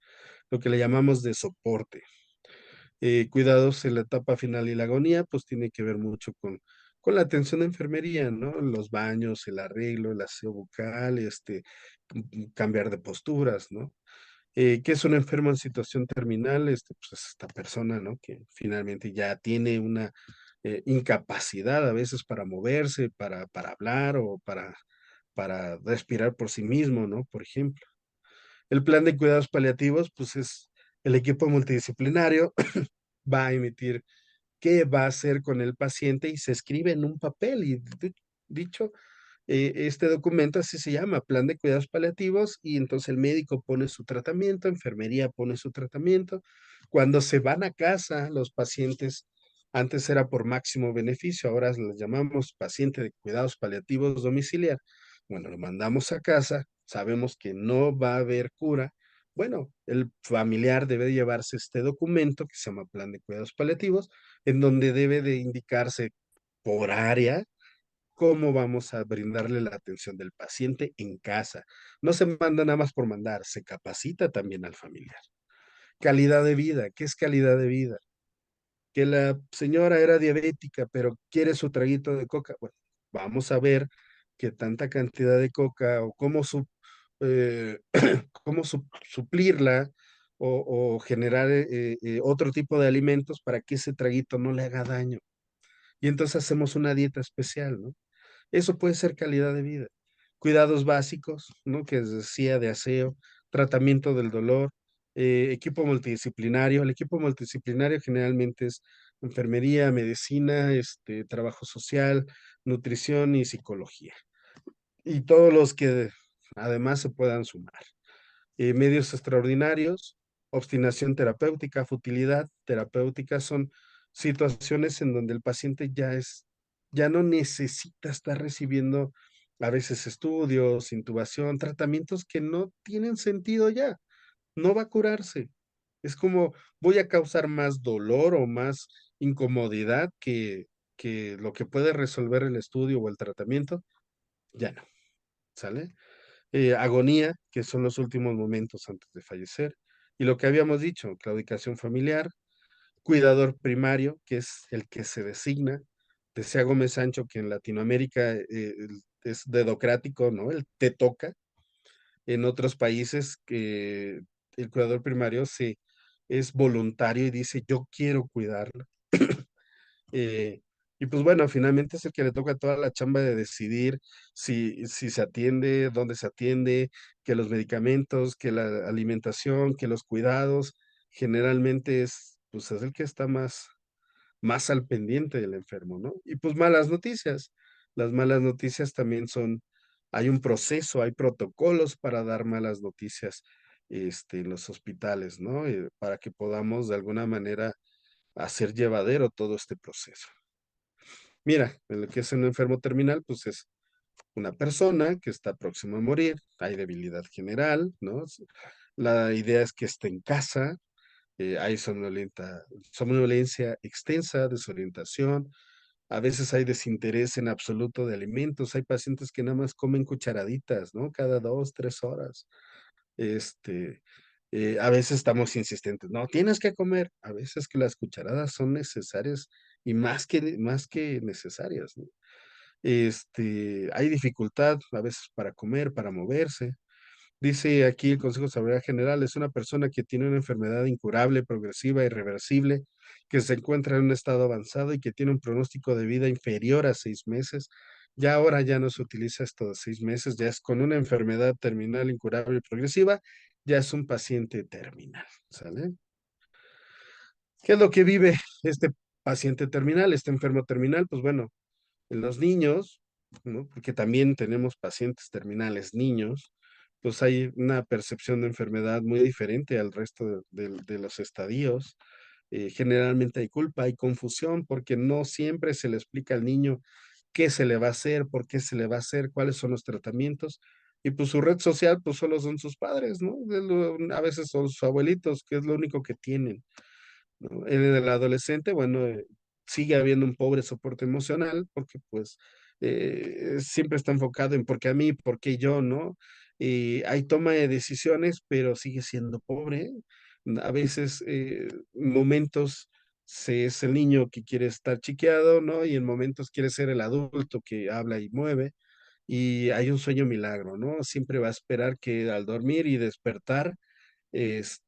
lo que le llamamos de soporte. Cuidados en la etapa final y la agonía, pues tiene que ver mucho con la atención de enfermería, ¿no? Los baños, el arreglo, el aseo bucal, cambiar de posturas, ¿no? ¿Qué es un enfermo en situación terminal? Pues es esta persona, ¿no? Que finalmente ya tiene una incapacidad a veces para moverse, para hablar o para respirar por sí mismo, ¿no? Por ejemplo. El plan de cuidados paliativos, pues es el equipo multidisciplinario va a emitir qué va a hacer con el paciente y se escribe en un papel y dicho, este documento así se llama, plan de cuidados paliativos, y entonces el médico pone su tratamiento, enfermería pone su tratamiento. Cuando se van a casa, los pacientes, antes era por máximo beneficio, ahora les llamamos paciente de cuidados paliativos domiciliar. Bueno, lo mandamos a casa, sabemos que no va a haber cura. Bueno, el familiar debe llevarse este documento que se llama plan de cuidados paliativos, en donde debe de indicarse por área cómo vamos a brindarle la atención del paciente en casa. No se manda nada más por mandar, se capacita también al familiar. Calidad de vida, ¿qué es calidad de vida? Que la señora era diabética, pero quiere su traguito de coca. Bueno, vamos a ver qué tanta cantidad de coca o cómo, eh, cómo suplirla o generar otro tipo de alimentos para que ese traguito no le haga daño. Y entonces hacemos una dieta especial, ¿no? Eso puede ser calidad de vida. Cuidados básicos, ¿no? Que les decía de aseo, tratamiento del dolor, equipo multidisciplinario. El equipo multidisciplinario generalmente es enfermería, medicina, trabajo social, nutrición y psicología. Y todos los que además se puedan sumar. Medios extraordinarios, obstinación terapéutica, futilidad terapéutica son situaciones en donde el paciente ya no necesita estar recibiendo a veces estudios, intubación, tratamientos que no tienen sentido ya, no va a curarse. Es como voy a causar más dolor o más incomodidad que lo que puede resolver el estudio o el tratamiento, ya no, ¿sale? Agonía, que son los últimos momentos antes de fallecer, y lo que habíamos dicho, claudicación familiar, cuidador primario, que es el que se designa. Decía Gómez Sancho que en Latinoamérica es dedocrático, ¿no? El te toca. En otros países que el cuidador primario es voluntario y dice, yo quiero cuidarlo. Eh, y pues bueno, finalmente es el que le toca toda la chamba de decidir si se atiende, dónde se atiende, que los medicamentos, que la alimentación, que los cuidados, generalmente pues es el que está más al pendiente del enfermo, ¿no? Y pues malas noticias. Las malas noticias también hay un proceso, hay protocolos para dar malas noticias, en los hospitales, ¿no? Para que podamos de alguna manera hacer llevadero todo este proceso. Mira, en lo que es un enfermo terminal, pues es una persona que está próxima a morir, hay debilidad general, ¿no? La idea es que esté en casa, hay somnolencia extensa, desorientación, a veces hay desinterés en absoluto de alimentos, hay pacientes que nada más comen cucharaditas, ¿no? Cada 2, 3 horas. Este, a veces estamos insistentes, no, tienes que comer. A veces que las cucharadas son necesarias y más que necesarias, ¿no? Hay dificultad a veces para comer, para moverse. Dice aquí el Consejo de Salud General, es una persona que tiene una enfermedad incurable, progresiva, irreversible, que se encuentra en un estado avanzado y que tiene un pronóstico de vida inferior a 6 meses. Ya ahora ya no se utiliza esto de 6 meses, ya es con una enfermedad terminal, incurable y progresiva, ya es un paciente terminal, ¿sale? ¿Qué es lo que vive este paciente terminal, este enfermo terminal? Pues bueno, en los niños, ¿no? Porque también tenemos pacientes terminales niños, pues hay una percepción de enfermedad muy diferente al resto de los estadios. Generalmente hay culpa, hay confusión, porque no siempre se le explica al niño qué se le va a hacer, por qué se le va a hacer, cuáles son los tratamientos. Y pues su red social, pues solo son sus padres, ¿no? A veces son sus abuelitos, que es lo único que tienen, ¿no? En el adolescente, bueno, sigue habiendo un pobre soporte emocional porque pues siempre está enfocado en por qué a mí, por qué yo, ¿no? Y hay toma de decisiones, pero sigue siendo pobre. A veces, momentos es el niño que quiere estar chiqueado, ¿no? Y en momentos quiere ser el adulto que habla y mueve. Y hay un sueño milagro, ¿no? Siempre va a esperar que al dormir y despertar, pues,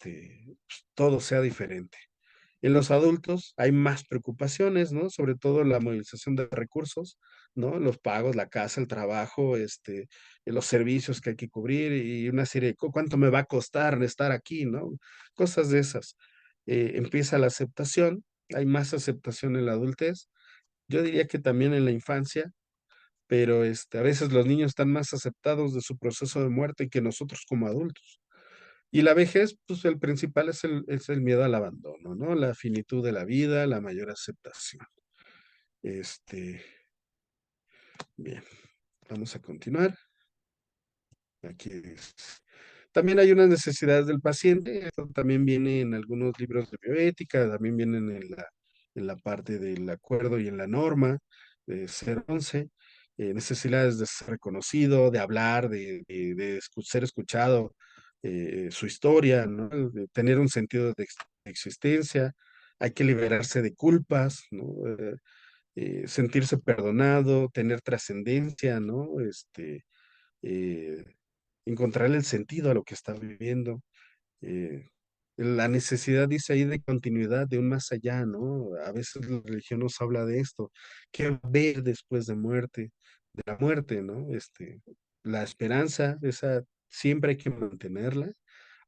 todo sea diferente. En los adultos hay más preocupaciones, ¿no? Sobre todo la movilización de recursos, ¿no? Los pagos, la casa, el trabajo, los servicios que hay que cubrir y una serie de cuánto me va a costar estar aquí, ¿no? Cosas de esas. Empieza la aceptación, hay más aceptación en la adultez. Yo diría que también en la infancia, pero a veces los niños están más aceptados de su proceso de muerte que nosotros como adultos. Y la vejez, pues el principal es el miedo al abandono, ¿no? La finitud de la vida, la mayor aceptación. Este, bien, vamos a continuar. Aquí es. También hay unas necesidades del paciente, esto también viene en algunos libros de bioética, también vienen en la parte del acuerdo y en la norma de 011, necesidades de ser reconocido, de hablar, ser escuchado, su historia, ¿no? De tener un sentido de existencia, hay que liberarse de culpas, ¿no? Sentirse perdonado, tener trascendencia, ¿no? Eh, encontrarle el sentido a lo que está viviendo. eh, la necesidad, dice ahí, de continuidad, de un más allá, ¿no? A veces la religión nos habla de esto, qué va a haber después de la muerte, ¿no? La esperanza, esa siempre hay que mantenerla,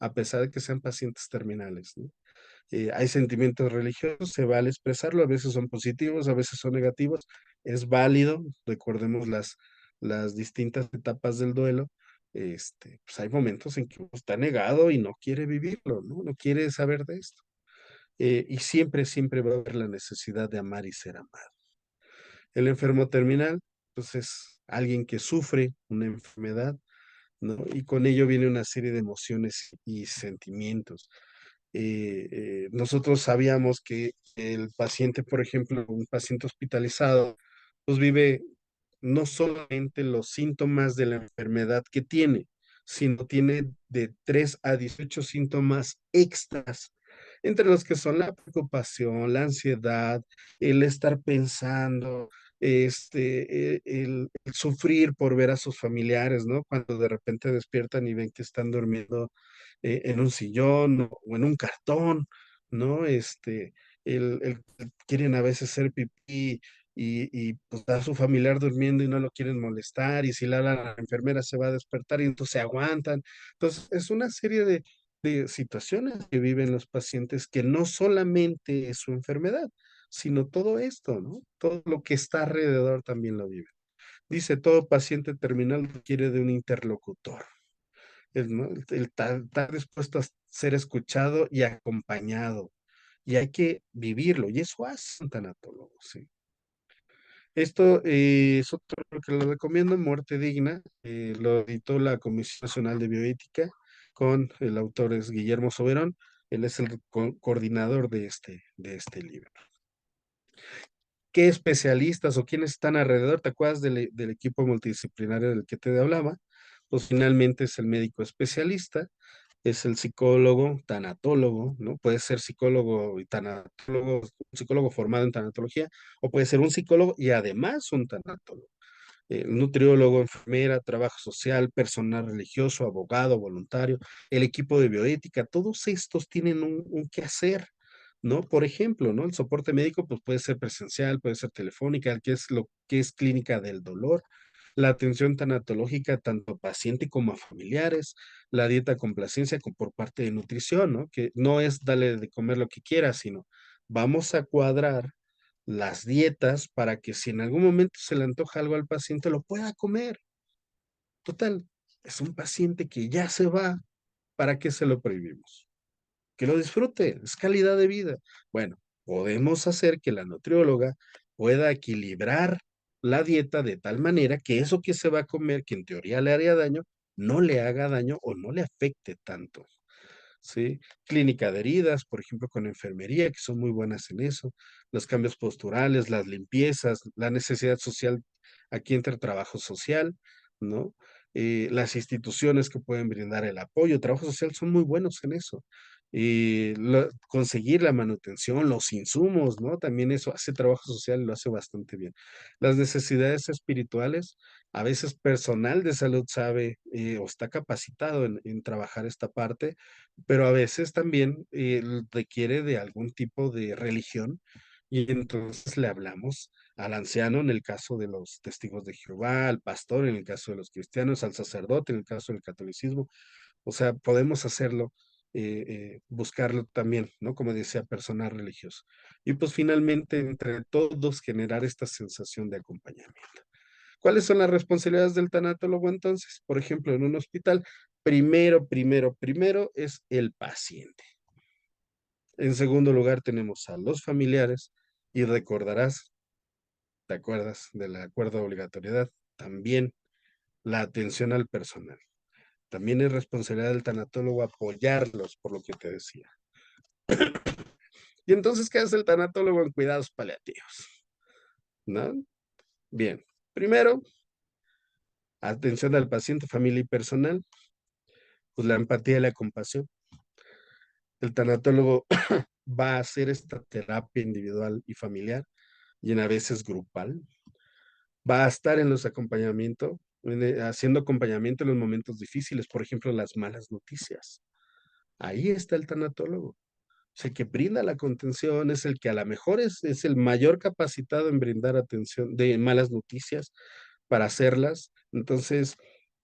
a pesar de que sean pacientes terminales, ¿no? Hay sentimientos religiosos, se vale expresarlo, a veces son positivos, a veces son negativos, es válido, recordemos las distintas etapas del duelo, pues hay momentos en que uno está negado y no quiere vivirlo, ¿no? No quiere saber de esto. Y siempre, siempre va a haber la necesidad de amar y ser amado. El enfermo terminal, pues es alguien que sufre una enfermedad, ¿no? Y con ello viene una serie de emociones y sentimientos. Nosotros sabíamos que el paciente, por ejemplo, un paciente hospitalizado, pues vive no solamente los síntomas de la enfermedad que tiene, sino tiene de 3 a 18 síntomas extras, entre los que son la preocupación, la ansiedad, el estar pensando, el sufrir por ver a sus familiares, ¿no? Cuando de repente despiertan y ven que están durmiendo en un sillón o en un cartón, ¿no? Quieren a veces hacer pipí pues está su familiar durmiendo y no lo quieren molestar, y si le hablan a la enfermera se va a despertar y entonces se aguantan. Entonces, es una serie de situaciones que viven los pacientes que no solamente es su enfermedad, sino todo esto, ¿no? Todo lo que está alrededor también lo vive. Dice, todo paciente terminal requiere de un interlocutor, ¿no? El estar dispuesto a ser escuchado y acompañado, y hay que vivirlo, y eso hace un tanatólogo, ¿sí? Esto es otro que lo recomiendo, Muerte Digna, lo editó la Comisión Nacional de Bioética, con el autor es Guillermo Soberón, él es el coordinador de este libro. ¿Qué especialistas o quiénes están alrededor? ¿Te acuerdas del equipo multidisciplinario del que te hablaba? Pues finalmente es el médico especialista, es el psicólogo, tanatólogo, ¿no? Puede ser psicólogo y tanatólogo, un psicólogo formado en tanatología, o puede ser un psicólogo y además un tanatólogo. Nutriólogo, enfermera, trabajo social, personal religioso, abogado, voluntario, el equipo de bioética, todos estos tienen un quehacer, ¿no? Por ejemplo, ¿no? El soporte médico, pues puede ser presencial, puede ser telefónica, que es lo que es clínica del dolor, la atención tanatológica tanto a paciente como a familiares, la dieta complacencia por parte de nutrición, ¿no? Que no es darle de comer lo que quiera, sino vamos a cuadrar las dietas para que si en algún momento se le antoja algo al paciente, lo pueda comer. Total, es un paciente que ya se va, ¿para qué se lo prohibimos? Que lo disfrute, es calidad de vida. Bueno, podemos hacer que la nutrióloga pueda equilibrar la dieta de tal manera que eso que se va a comer, que en teoría le haría daño, no le haga daño o no le afecte tanto. ¿Sí? Clínica de heridas, por ejemplo, con enfermería, que son muy buenas en eso, los cambios posturales, las limpiezas, la necesidad social, aquí entra el trabajo social, ¿no? Las instituciones que pueden brindar el apoyo, trabajo social son muy buenos en eso. y conseguir la manutención, los insumos, ¿no? También eso hace trabajo social y lo hace bastante bien. Las necesidades espirituales, a veces personal de salud sabe o está capacitado en trabajar esta parte, pero a veces también requiere de algún tipo de religión y entonces le hablamos al anciano en el caso de los testigos de Jehová, al pastor en el caso de los cristianos, al sacerdote en el caso del catolicismo. O sea, podemos hacerlo, buscarlo también, ¿no? Como decía, personal religioso. Y pues finalmente, entre todos, generar esta sensación de acompañamiento. ¿Cuáles son las responsabilidades del tanatólogo entonces? Por ejemplo, en un hospital, primero es el paciente. En segundo lugar, tenemos a los familiares y recordarás, ¿te acuerdas del acuerdo de obligatoriedad? También la atención al personal. También es responsabilidad del tanatólogo apoyarlos, por lo que te decía. Y entonces, ¿qué hace el tanatólogo en cuidados paliativos? ¿No? Bien. Primero, atención al paciente, familia y personal, pues la empatía y la compasión. El tanatólogo va a hacer esta terapia individual y familiar y en a veces grupal. Va a estar en los acompañamientos, haciendo acompañamiento en los momentos difíciles, por ejemplo, las malas noticias. Ahí está el tanatólogo. O sea, que brinda la contención, es el que a lo mejor es el mayor capacitado en brindar atención de malas noticias para hacerlas. Entonces,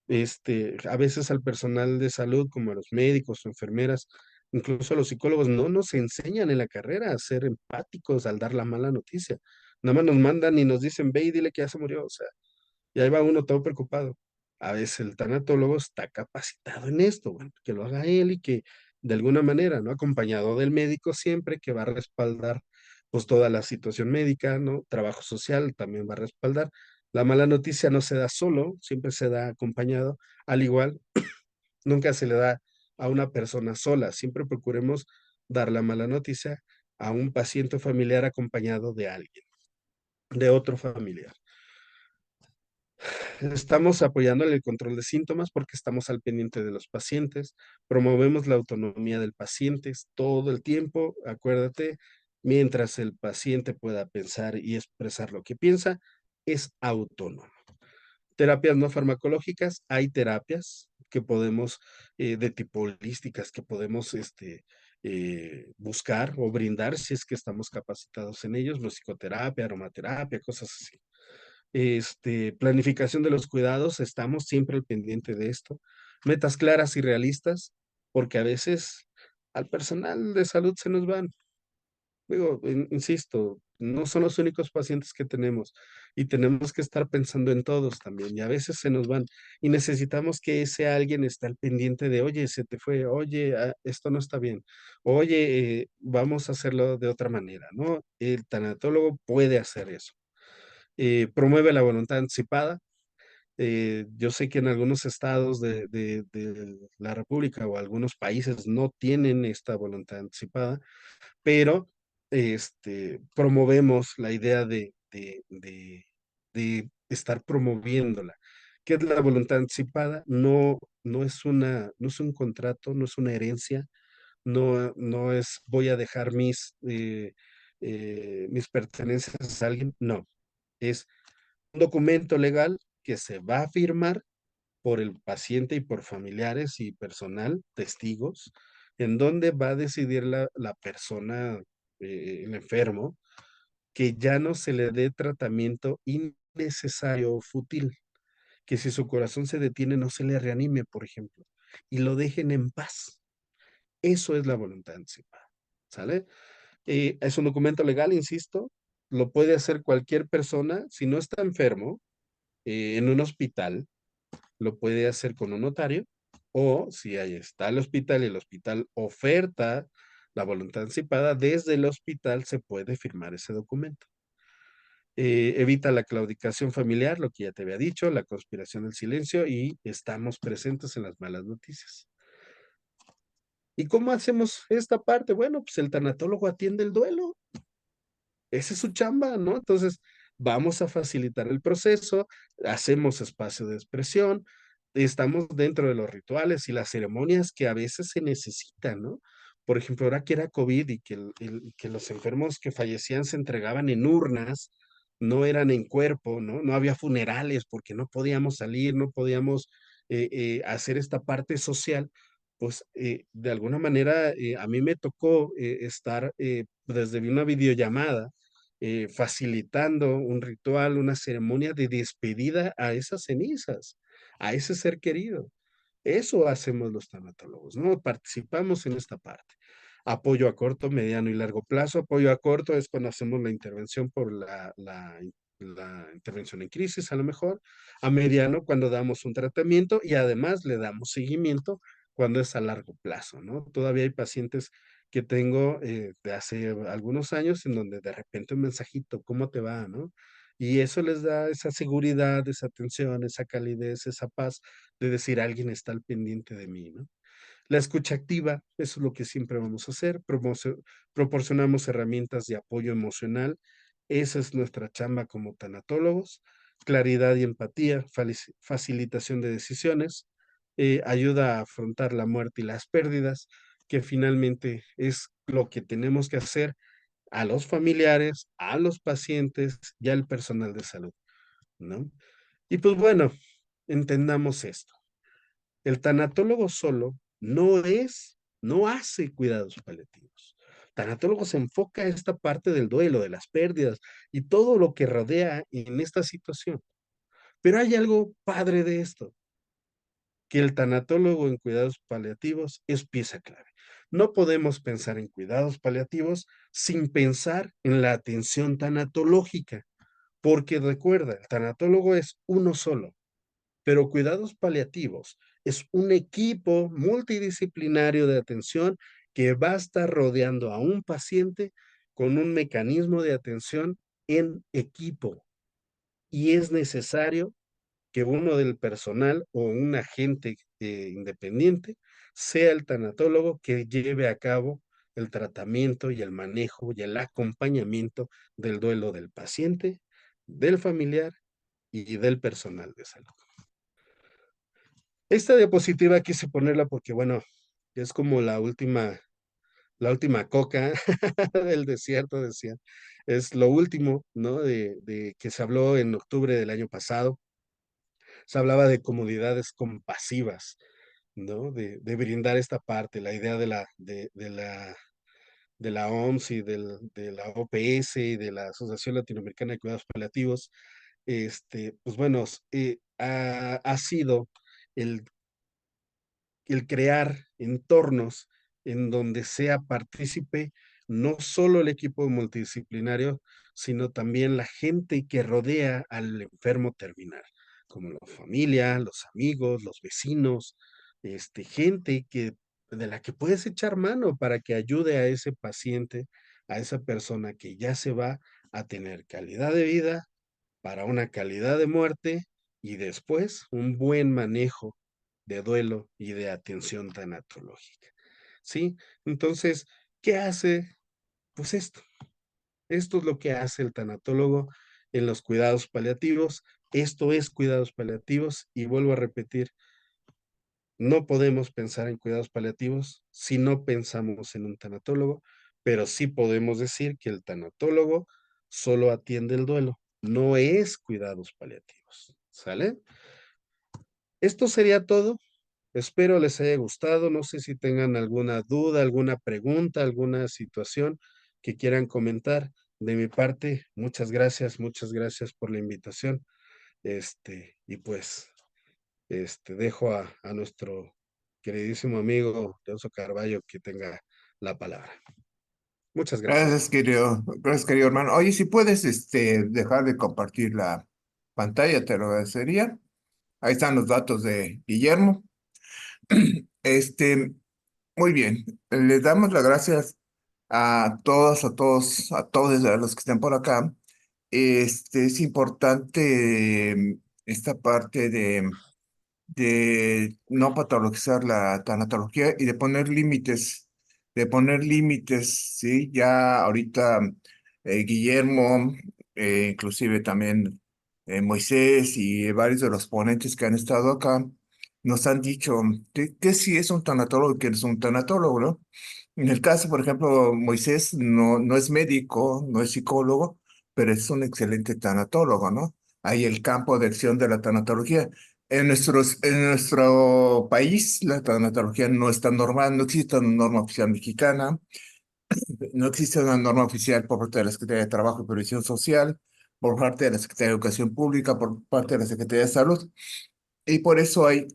a veces al personal de salud, como a los médicos o enfermeras, incluso a los psicólogos, no nos enseñan en la carrera a ser empáticos al dar la mala noticia. Nada más nos mandan y nos dicen, ve y dile que ya se murió. O sea, y ahí va uno todo preocupado. A veces el tanatólogo está capacitado en esto, bueno, que lo haga él y que de alguna manera, ¿no? Acompañado del médico siempre que va a respaldar pues toda la situación médica, ¿no? Trabajo social también va a respaldar. La mala noticia no se da solo, siempre se da acompañado. Al igual, nunca se le da a una persona sola, siempre procuremos dar la mala noticia a un paciente familiar acompañado de alguien, de otro familiar. Estamos apoyando el control de síntomas porque estamos al pendiente de los pacientes, promovemos la autonomía del paciente todo el tiempo, acuérdate, mientras el paciente pueda pensar y expresar lo que piensa, es autónomo. Terapias no farmacológicas, hay terapias que podemos, de tipo holísticas, que podemos buscar o brindar si es que estamos capacitados en ellos, musicoterapia, aromaterapia, cosas así. Planificación de los cuidados, estamos siempre al pendiente de esto. Metas claras y realistas, porque a veces al personal de salud se nos van. Digo, insisto, no son los únicos pacientes que tenemos y tenemos que estar pensando en todos también y a veces se nos van y necesitamos que ese alguien esté al pendiente de, oye, se te fue, oye, esto no está bien, oye, vamos a hacerlo de otra manera, ¿no? El tanatólogo puede hacer eso. Promueve la voluntad anticipada. Yo sé que en algunos estados de la República o algunos países no tienen esta voluntad anticipada, pero promovemos la idea de estar promoviéndola. ¿Qué es la voluntad anticipada? No, no es un contrato, no es una herencia, no es voy a dejar mis pertenencias a alguien, no, es un documento legal que se va a firmar por el paciente y por familiares y personal, testigos, en donde va a decidir la persona, el enfermo, que ya no se le dé tratamiento innecesario o fútil, que si su corazón se detiene no se le reanime, por ejemplo, y lo dejen en paz. Eso es la voluntad anticipada, ¿sale? Es un documento legal, insisto, lo puede hacer cualquier persona si no está enfermo en un hospital, lo puede hacer con un notario o si ahí está el hospital y el hospital oferta la voluntad anticipada, desde el hospital se puede firmar ese documento. Evita la claudicación familiar, lo que ya te había dicho, la conspiración del silencio y estamos presentes en las malas noticias. ¿Y cómo hacemos esta parte? Bueno, pues el tanatólogo atiende el duelo. Esa es su chamba, ¿no? Entonces, vamos a facilitar el proceso, hacemos espacio de expresión, estamos dentro de los rituales y las ceremonias que a veces se necesitan, ¿no? por ejemplo, ahora que era COVID y que, que los enfermos que fallecían se entregaban en urnas, no eran en cuerpo, ¿no? No había funerales porque no podíamos salir, no podíamos hacer esta parte social, pues de alguna manera a mí me tocó estar desde una videollamada facilitando un ritual, una ceremonia de despedida a esas cenizas, a ese ser querido. Eso hacemos los tanatólogos, ¿no? Participamos en esta parte. Apoyo a corto, mediano y largo plazo. Apoyo a corto es cuando hacemos la intervención por la intervención en crisis, a lo mejor. A mediano, cuando damos un tratamiento y además le damos seguimiento cuando es a largo plazo, ¿no? Todavía hay pacientes que tengo de hace algunos años en donde de repente un mensajito, ¿cómo te va, no? Y eso les da esa seguridad, esa atención, esa calidez, esa paz de decir alguien está al pendiente de mí, ¿no? La escucha activa, eso es lo que siempre vamos a hacer, proporcionamos herramientas de apoyo emocional, esa es nuestra chamba como tanatólogos, claridad y empatía, facilitación de decisiones, ayuda a afrontar la muerte y las pérdidas, que finalmente es lo que tenemos que hacer a los familiares, a los pacientes y al personal de salud, ¿no? Y pues bueno, entendamos esto. El tanatólogo solo no hace cuidados paliativos. Tanatólogo se enfoca en esta parte del duelo, de las pérdidas y todo lo que rodea en esta situación. Pero hay algo padre de esto, que el tanatólogo en cuidados paliativos es pieza clave. No podemos pensar en cuidados paliativos sin pensar en la atención tanatológica, porque recuerda, el tanatólogo es uno solo, pero cuidados paliativos es un equipo multidisciplinario de atención que va a estar rodeando a un paciente con un mecanismo de atención en equipo. Y es necesario que uno del personal o un agente independiente sea el tanatólogo que lleve a cabo el tratamiento y el manejo y el acompañamiento del duelo del paciente, del familiar y del personal de salud. Esta diapositiva quise ponerla porque, bueno, es como la última coca del desierto, decía. Es lo último, ¿no? De que se habló en octubre del año pasado. Se hablaba de comunidades compasivas, ¿no? De brindar esta parte, la idea de la OMS y de la OPS y de la Asociación Latinoamericana de Cuidados Paliativos, pues bueno, ha sido el crear entornos en donde sea partícipe no solo el equipo multidisciplinario, sino también la gente que rodea al enfermo terminal, como la familia, los amigos, los vecinos, gente de la que puedes echar mano para que ayude a ese paciente, a esa persona que ya se va a tener calidad de vida para una calidad de muerte y después un buen manejo de duelo y de atención tanatológica. ¿Sí? Entonces, ¿qué hace? Pues esto. Esto es lo que hace el tanatólogo en los cuidados paliativos. Esto es cuidados paliativos y vuelvo a repetir, no podemos pensar en cuidados paliativos si no pensamos en un tanatólogo, pero sí podemos decir que el tanatólogo solo atiende el duelo, no es cuidados paliativos. ¿Sale? Esto sería todo. Espero les haya gustado. No sé si tengan alguna duda, alguna pregunta, alguna situación que quieran comentar. De mi parte, muchas gracias por la invitación. Y pues, dejo a nuestro queridísimo amigo Leonzo Carballo que tenga la palabra. Muchas gracias. Gracias, querido hermano. Oye, si puedes, dejar de compartir la pantalla, te lo agradecería. Ahí están los datos de Guillermo. Este, Muy bien. Les damos las gracias a todas, a todos, a todos a los que estén por acá. Es importante esta parte de no patologizar la tanatología y de poner límites, ¿sí? Ya ahorita Guillermo, inclusive también Moisés y varios de los ponentes que han estado acá, nos han dicho que sí es un tanatólogo y que es un tanatólogo, ¿no? En el caso, por ejemplo, Moisés no es médico, no es psicólogo, pero es un excelente tanatólogo, ¿no? Hay el campo de acción de la tanatología. En nuestro país, la tanatología no está normal, no existe una norma oficial mexicana, no existe una norma oficial por parte de la Secretaría de Trabajo y Previsión Social, por parte de la Secretaría de Educación Pública, por parte de la Secretaría de Salud, y por eso hay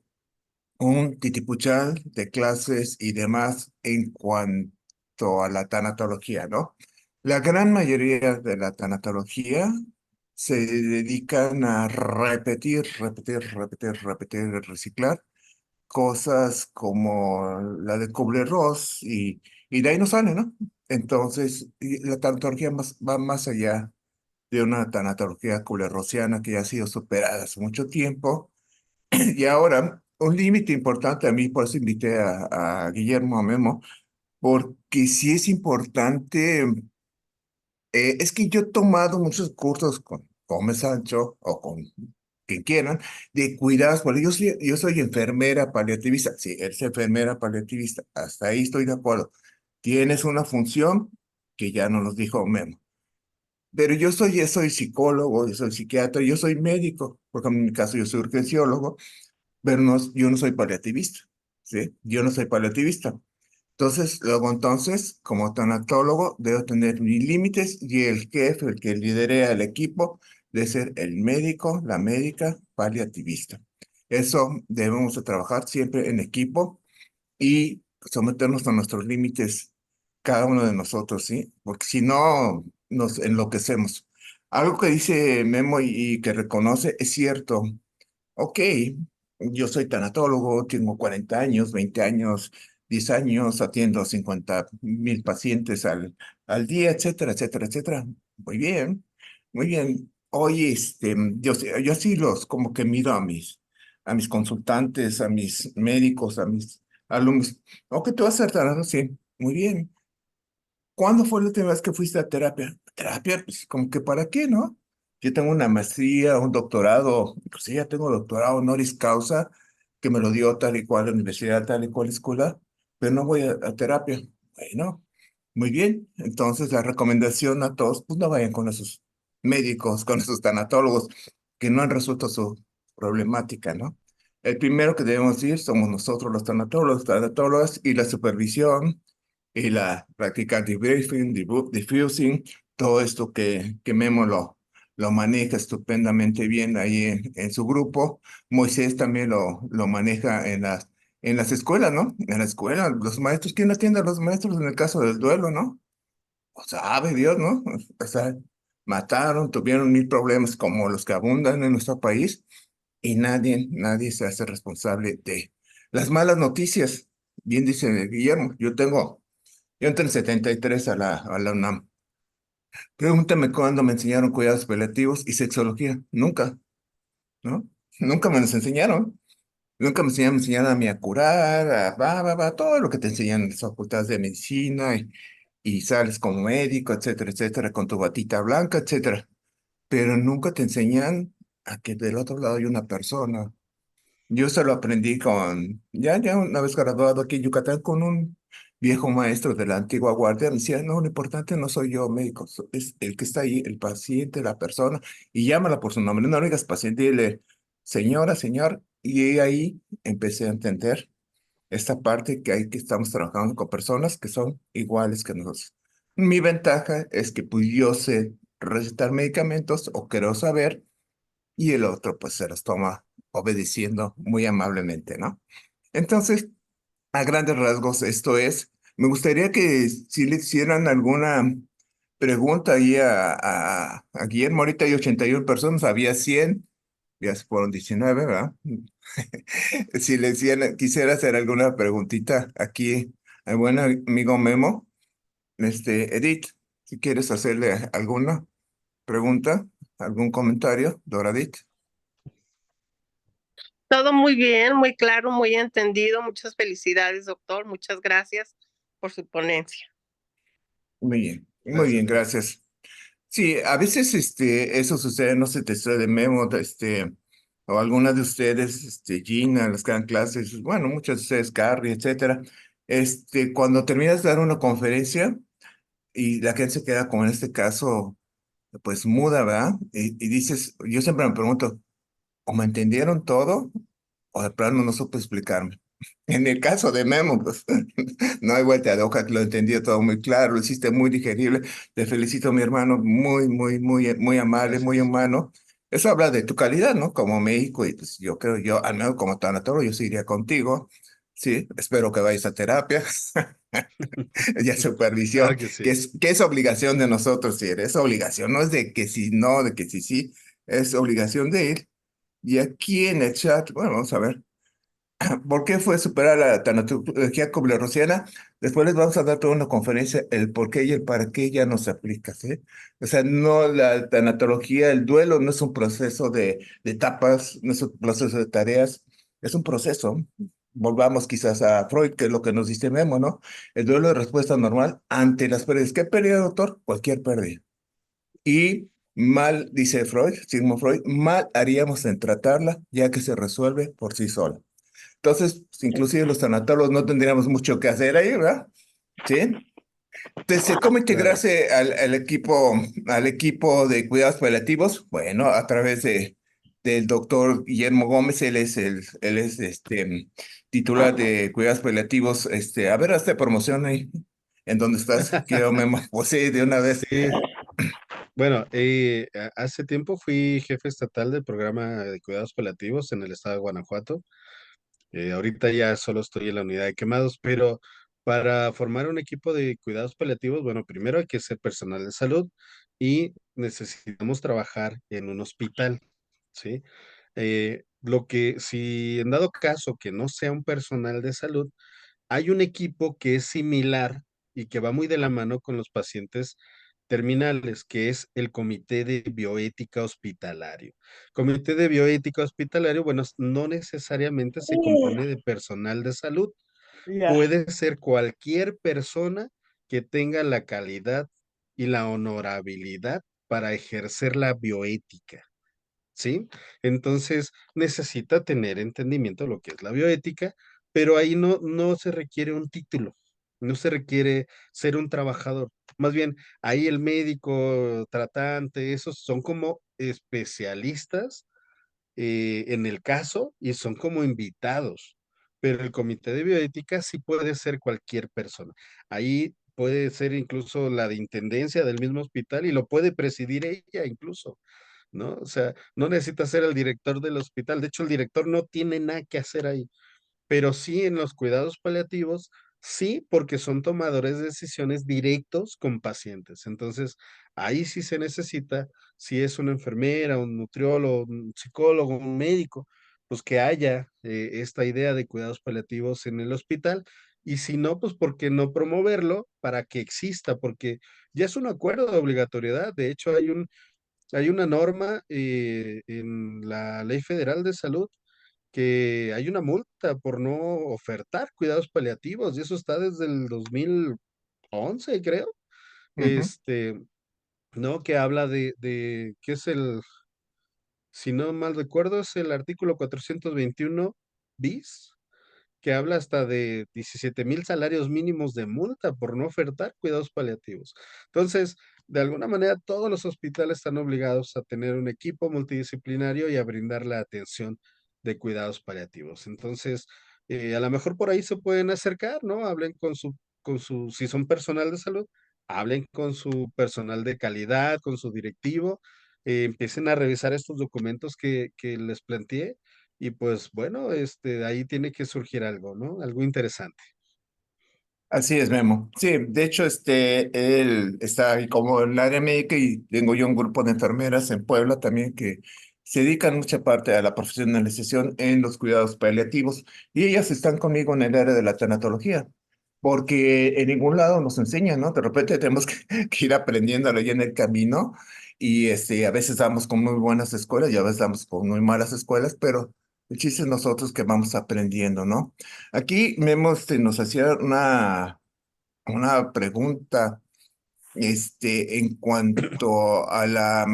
un titipuchal de clases y demás en cuanto a la tanatología, ¿no? La gran mayoría de la tanatología se dedican a repetir, repetir, repetir, repetir, reciclar cosas como la de Kubler-Ross y de ahí no sale, ¿no? Entonces, y la tanatología va más allá de una tanatología kubler-rossiana que ya ha sido superada hace mucho tiempo. Y ahora, un límite importante a mí, por eso invité a Guillermo a Memo, porque sí es importante, es que yo he tomado muchos cursos con Gómez Sancho o con quien quieran, de cuidados, porque yo soy enfermera paliativista, sí, eres enfermera paliativista, hasta ahí estoy de acuerdo. Tienes una función que ya nos los dijo Memo, pero yo soy psicólogo, yo soy psiquiatra, yo soy médico, porque en mi caso yo soy urgenciólogo, pero yo no soy paliativista, ¿sí? Yo no soy paliativista. Entonces, luego entonces, como tanatólogo, debo tener mis límites y el jefe, el que lidere al equipo, de ser el médico, la médica paliativista. Eso debemos de trabajar siempre en equipo y someternos a nuestros límites, cada uno de nosotros, ¿sí? Porque si no, nos enloquecemos. Algo que dice Memo y que reconoce es cierto. Ok, yo soy tanatólogo, tengo 40 años, 20 años, 10 años, atiendo 50,000 pacientes al día, etcétera, etcétera, etcétera. Muy bien, muy bien. Oye, yo sí los como que miro a mis consultantes, a mis médicos, a mis alumnos. Ok, tú vas a ser tanatólogo, sí, muy bien. ¿Cuándo fue la última vez que fuiste a terapia? Terapia, pues como que para qué, ¿no? Yo tengo una maestría, un doctorado, pues sí, ya tengo doctorado honoris causa, que me lo dio tal y cual universidad, tal y cual escuela, pero no voy a terapia. Bueno, muy bien. Entonces la recomendación a todos, pues no vayan con esos médicos, con esos tanatólogos que no han resuelto su problemática, ¿no? El primero que debemos ir somos nosotros los tanatólogos, tanatólogas y la supervisión y la práctica debriefing, diffusing, todo esto que Memo lo maneja estupendamente bien ahí en su grupo. Moisés también lo maneja en las escuelas, ¿no? En la escuela, los maestros, ¿quién atiende a los maestros en el caso del duelo, no? O sabe Dios, ¿no? O sea, mataron, tuvieron mil problemas como los que abundan en nuestro país y nadie se hace responsable de las malas noticias. Bien dice Guillermo, yo entré en 73 a la UNAM. Pregúntame cuándo me enseñaron cuidados paliativos y sexología. Nunca, ¿no? Nunca me los enseñaron. Nunca me enseñaron a mí a curar, todo lo que te enseñan en las facultades de medicina y sales como médico, etcétera, etcétera, con tu batita blanca, etcétera. Pero nunca te enseñan a que del otro lado hay una persona. Yo se lo aprendí ya una vez graduado aquí en Yucatán, con un viejo maestro de la antigua guardia. Me decía, no, lo importante no soy yo, médico, es el que está ahí, el paciente, la persona, y llámala por su nombre. No le digas paciente, dile, señora, señor. Y ahí empecé a entender esta parte que estamos trabajando con personas que son iguales que nosotros. Mi ventaja es que pues yo sé recetar medicamentos o quiero saber y el otro pues se los toma obedeciendo muy amablemente, ¿no? Entonces, a grandes rasgos, esto es, me gustaría que si le hicieran alguna pregunta ahí a Guillermo, ahorita hay 81 personas, había 100, ya se fueron 19, ¿verdad? Si le hicieran, quisiera hacer alguna preguntita aquí al buen amigo Memo, Edith, si quieres hacerle alguna pregunta, algún comentario, Doradit. Todo muy bien, muy claro, muy entendido. Muchas felicidades, doctor. Muchas gracias por su ponencia. Muy Gracias, bien, Leo. gracias. Sí, a veces eso sucede, no sé, te de Memo, o alguna de ustedes, Gina, las que dan clases, bueno, muchas de ustedes, Carrie, etcétera. Cuando terminas de dar una conferencia y la gente se queda, como en este caso, pues muda, ¿verdad? Y dices, yo siempre me pregunto, ¿o me entendieron todo? O de plano no supe explicarme. En el caso de Memo, pues no hay vuelta de hoja, que lo entendí todo muy claro, lo hiciste muy digerible. Te felicito, mi hermano, muy amable, muy Gracias. humano. Eso habla de tu calidad, ¿no? Como médico, y pues yo creo, yo, al menos como tanatólogo, yo seguiría contigo. Sí, espero que vayas a terapia y a Claro supervisión, que sí. que es obligación de nosotros ir. Es obligación, no es de que si no, de que si sí, es obligación de ir. Y aquí en el chat, bueno, vamos a ver. ¿Por qué fue superar la tanatología kubler-rossiana? Después les vamos a dar toda una conferencia, el por qué y el para qué ya no se aplica, ¿sí? O sea, no, la tanatología, el duelo no es un proceso de etapas, no es un proceso de tareas, es un proceso. Volvamos quizás a Freud, que es lo que nos dice Memo, ¿no? El duelo de respuesta normal ante las pérdidas. ¿Qué pérdida, doctor? Cualquier pérdida. Y mal, dice Freud, Sigmund Freud, mal haríamos en tratarla, ya que se resuelve por sí sola. Entonces, pues, inclusive los tanatólogos no tendríamos mucho que hacer ahí, ¿verdad? Sí. Entonces, ¿cómo Claro. integrarse al equipo de cuidados paliativos? Bueno, a través del doctor Guillermo Gómez, él es titular de cuidados paliativos. A ver, hazte promoción ahí, en donde estás, quiero me pues sí, de una vez. Sí, bueno, hace tiempo fui jefe estatal del programa de cuidados paliativos en el estado de Guanajuato. Ahorita ya solo estoy en la unidad de quemados, pero para formar un equipo de cuidados paliativos, bueno, primero hay que ser personal de salud y necesitamos trabajar en un hospital, ¿sí? Lo que, si en dado caso que no sea un personal de salud, hay un equipo que es similar y que va muy de la mano con los pacientes terminales, que es el Comité de Bioética Hospitalario. Comité de Bioética Hospitalario, bueno, no necesariamente se compone de personal de salud, puede ser cualquier persona que tenga la calidad y la honorabilidad para ejercer la bioética. ¿Sí? Entonces necesita tener entendimiento de lo que es la bioética, pero ahí no se requiere un título, no se requiere ser un trabajador. Más bien, ahí el médico, tratante, esos son como especialistas en el caso y son como invitados, pero el comité de bioética sí puede ser cualquier persona. Ahí puede ser incluso la de intendencia del mismo hospital y lo puede presidir ella incluso. ¿No? O sea, no necesita ser el director del hospital. De hecho, el director no tiene nada que hacer ahí, pero sí en los cuidados paliativos, sí, porque son tomadores de decisiones directos con pacientes. Entonces, ahí sí se necesita, si es una enfermera, un nutriólogo, un psicólogo, un médico, pues que haya esta idea de cuidados paliativos en el hospital. Y si no, pues ¿por qué no promoverlo para que exista? Porque ya es un acuerdo de obligatoriedad. De hecho, hay una norma en la Ley Federal de Salud que hay una multa por no ofertar cuidados paliativos y eso está desde el 2011, creo. Ujú, Este, ¿no? Que habla ¿qué es si no mal recuerdo, es el artículo 421 bis, que habla hasta de 17,000 salarios mínimos de multa por no ofertar cuidados paliativos. Entonces, de alguna manera, todos los hospitales están obligados a tener un equipo multidisciplinario y a brindar la atención de cuidados paliativos. Entonces, a lo mejor por ahí se pueden acercar, ¿no? Hablen si son personal de salud, hablen con su personal de calidad, con su directivo, empiecen a revisar estos documentos que les planteé y pues bueno, ahí tiene que surgir algo, ¿no? Algo interesante. así es, Memo. Sí, de hecho, él está ahí como en el área médica y tengo yo un grupo de enfermeras en Puebla también que se dedican mucha parte a la profesionalización en los cuidados paliativos y ellas están conmigo en el área de la tanatología, porque en ningún lado nos enseñan, ¿no? De repente tenemos que ir aprendiéndolo ya en el camino y a veces damos con muy buenas escuelas y a veces damos con muy malas escuelas, pero el chiste es nosotros que vamos aprendiendo, ¿no? Aquí Memo nos hacía una pregunta en cuanto a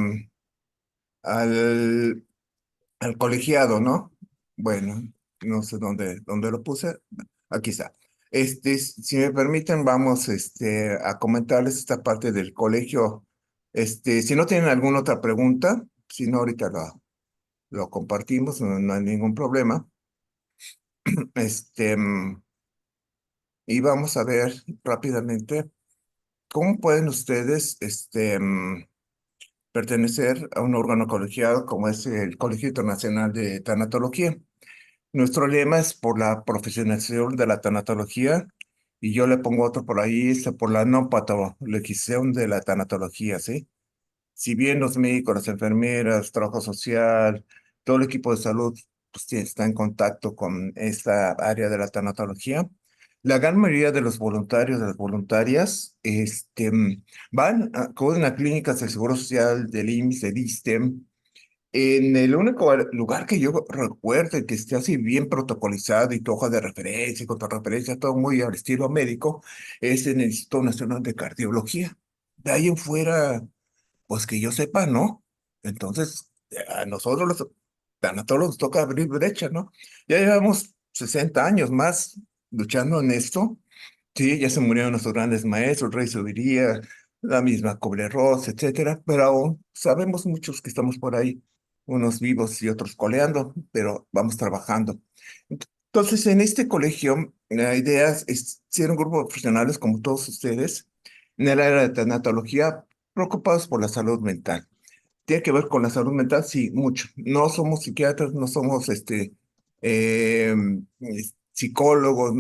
al, al colegiado, ¿no? Bueno, no sé dónde lo puse. Aquí está. Si me permiten, vamos, a comentarles esta parte del colegio. Si no tienen alguna otra pregunta, si no, ahorita lo compartimos, no hay ningún problema. Este, mm, y vamos a ver rápidamente cómo pueden ustedes, pertenecer a un órgano colegiado como es el Colegio Internacional de Tanatología. Nuestro lema es por la profesionalización de la tanatología, y yo le pongo otro por ahí, por la no patologización de la tanatología, ¿sí? Si bien los médicos, las enfermeras, trabajo social, todo el equipo de salud, pues, está en contacto con esta área de la tanatología, la gran mayoría de los voluntarios, de las voluntarias, acuden a clínicas del Seguro Social, del IMSS, del ISSSTE. En el único lugar que yo recuerdo que esté así bien protocolizado y tu hoja de referencia, con tu referencia, todo muy al estilo médico, es en el Instituto Nacional de Cardiología. De ahí en fuera, pues que yo sepa, ¿no? Entonces, a nosotros los tanatólogos nos toca abrir brecha, ¿no? Ya llevamos 60 años más luchando en esto. Sí, ya se murieron nuestros grandes maestros, Rey Subiría, la misma Kubler-Ross, etcétera, pero aún sabemos muchos que estamos por ahí, unos vivos y otros coleando, pero vamos trabajando. Entonces, en este colegio, la idea es ser un grupo de profesionales como todos ustedes, en el área de tanatología, preocupados por la salud mental. ¿Tiene que ver con la salud mental? Sí, mucho. No somos psiquiatras, no somos eh, psicólogos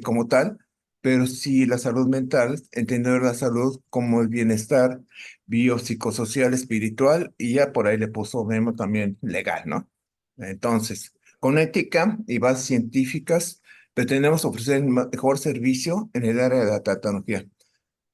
como tal, pero sí la salud mental, entender la salud como el bienestar biopsicosocial, espiritual, y ya por ahí le puso Memo también legal, ¿no? Entonces, con ética y bases científicas, pretendemos ofrecer el mejor servicio en el área de la tecnología.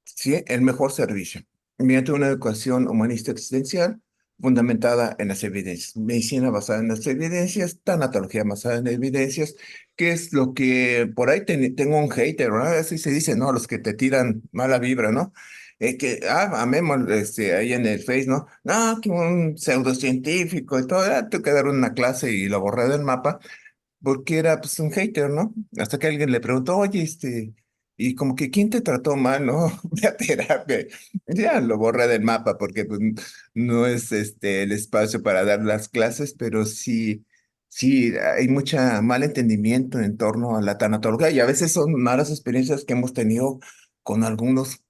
Sí, el mejor servicio, mediante una educación humanista existencial fundamentada en las evidencias. Medicina basada en las evidencias, tanatología basada en evidencias, que es lo que por ahí tengo un hater, ¿no? Así se dice, ¿no? Los que te tiran mala vibra, ¿no? Amemos, ahí en el Face, ¿no? No, que un pseudocientífico y todo, tengo que dar una clase y lo borré del mapa porque era pues un hater, ¿no? Hasta que alguien le preguntó, oye, y como que ¿quién te trató mal, no? De terapia. Ya lo borré del mapa porque pues, no es el espacio para dar las clases, pero sí, sí, hay mucha mal entendimiento en torno a la tanatología y a veces son malas experiencias que hemos tenido con algunos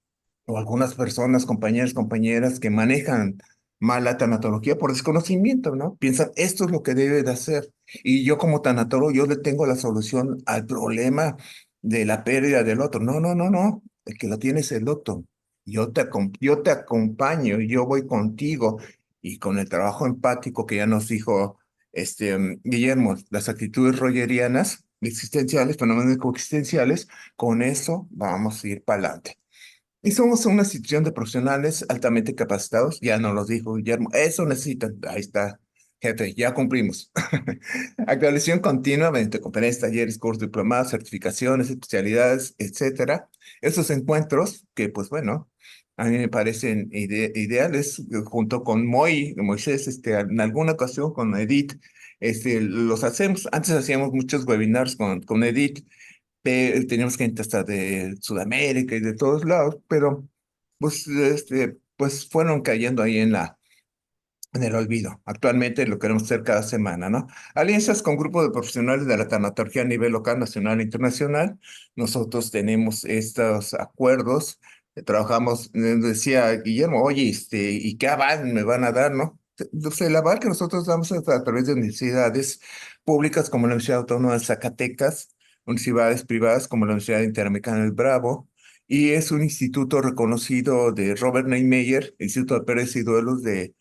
o algunas personas, compañeros, compañeras que manejan mal la tanatología por desconocimiento, ¿no? Piensan, esto es lo que debe de hacer. Y yo como tanatólogo, yo le tengo la solución al problema de la pérdida del otro. No, no, no, no. El que lo tiene es el otro. Yo te acompaño, yo voy contigo. Y con el trabajo empático que ya nos dijo Guillermo, las actitudes rogerianas, existenciales, fenómenos coexistenciales, con eso vamos a ir para adelante. Y somos una institución de profesionales altamente capacitados, ya nos lo dijo Guillermo, eso necesitan, ahí está, jefe, ya cumplimos. Actualización continua mediante conferencias, talleres, cursos, diplomados, certificaciones, especialidades, etcétera. Esos encuentros que, pues bueno, a mí me parecen ideales, junto con Moisés, en alguna ocasión con Edith, los hacemos, antes hacíamos muchos webinars con Edith, teníamos gente hasta de Sudamérica y de todos lados, pero pues fueron cayendo ahí en el olvido. Actualmente lo queremos hacer cada semana, ¿no? Alianzas con grupos de profesionales de la tanatorgía a nivel local, nacional e internacional. Nosotros tenemos estos acuerdos, trabajamos, decía Guillermo, oye, ¿y qué aval me van a dar, no? Entonces, el aval que nosotros damos es a través de universidades públicas como la Universidad Autónoma de Zacatecas, universidades privadas como la Universidad Interamericana del Bravo, y es un instituto reconocido de Robert Neymeyer, Instituto de Pérez y Duelos de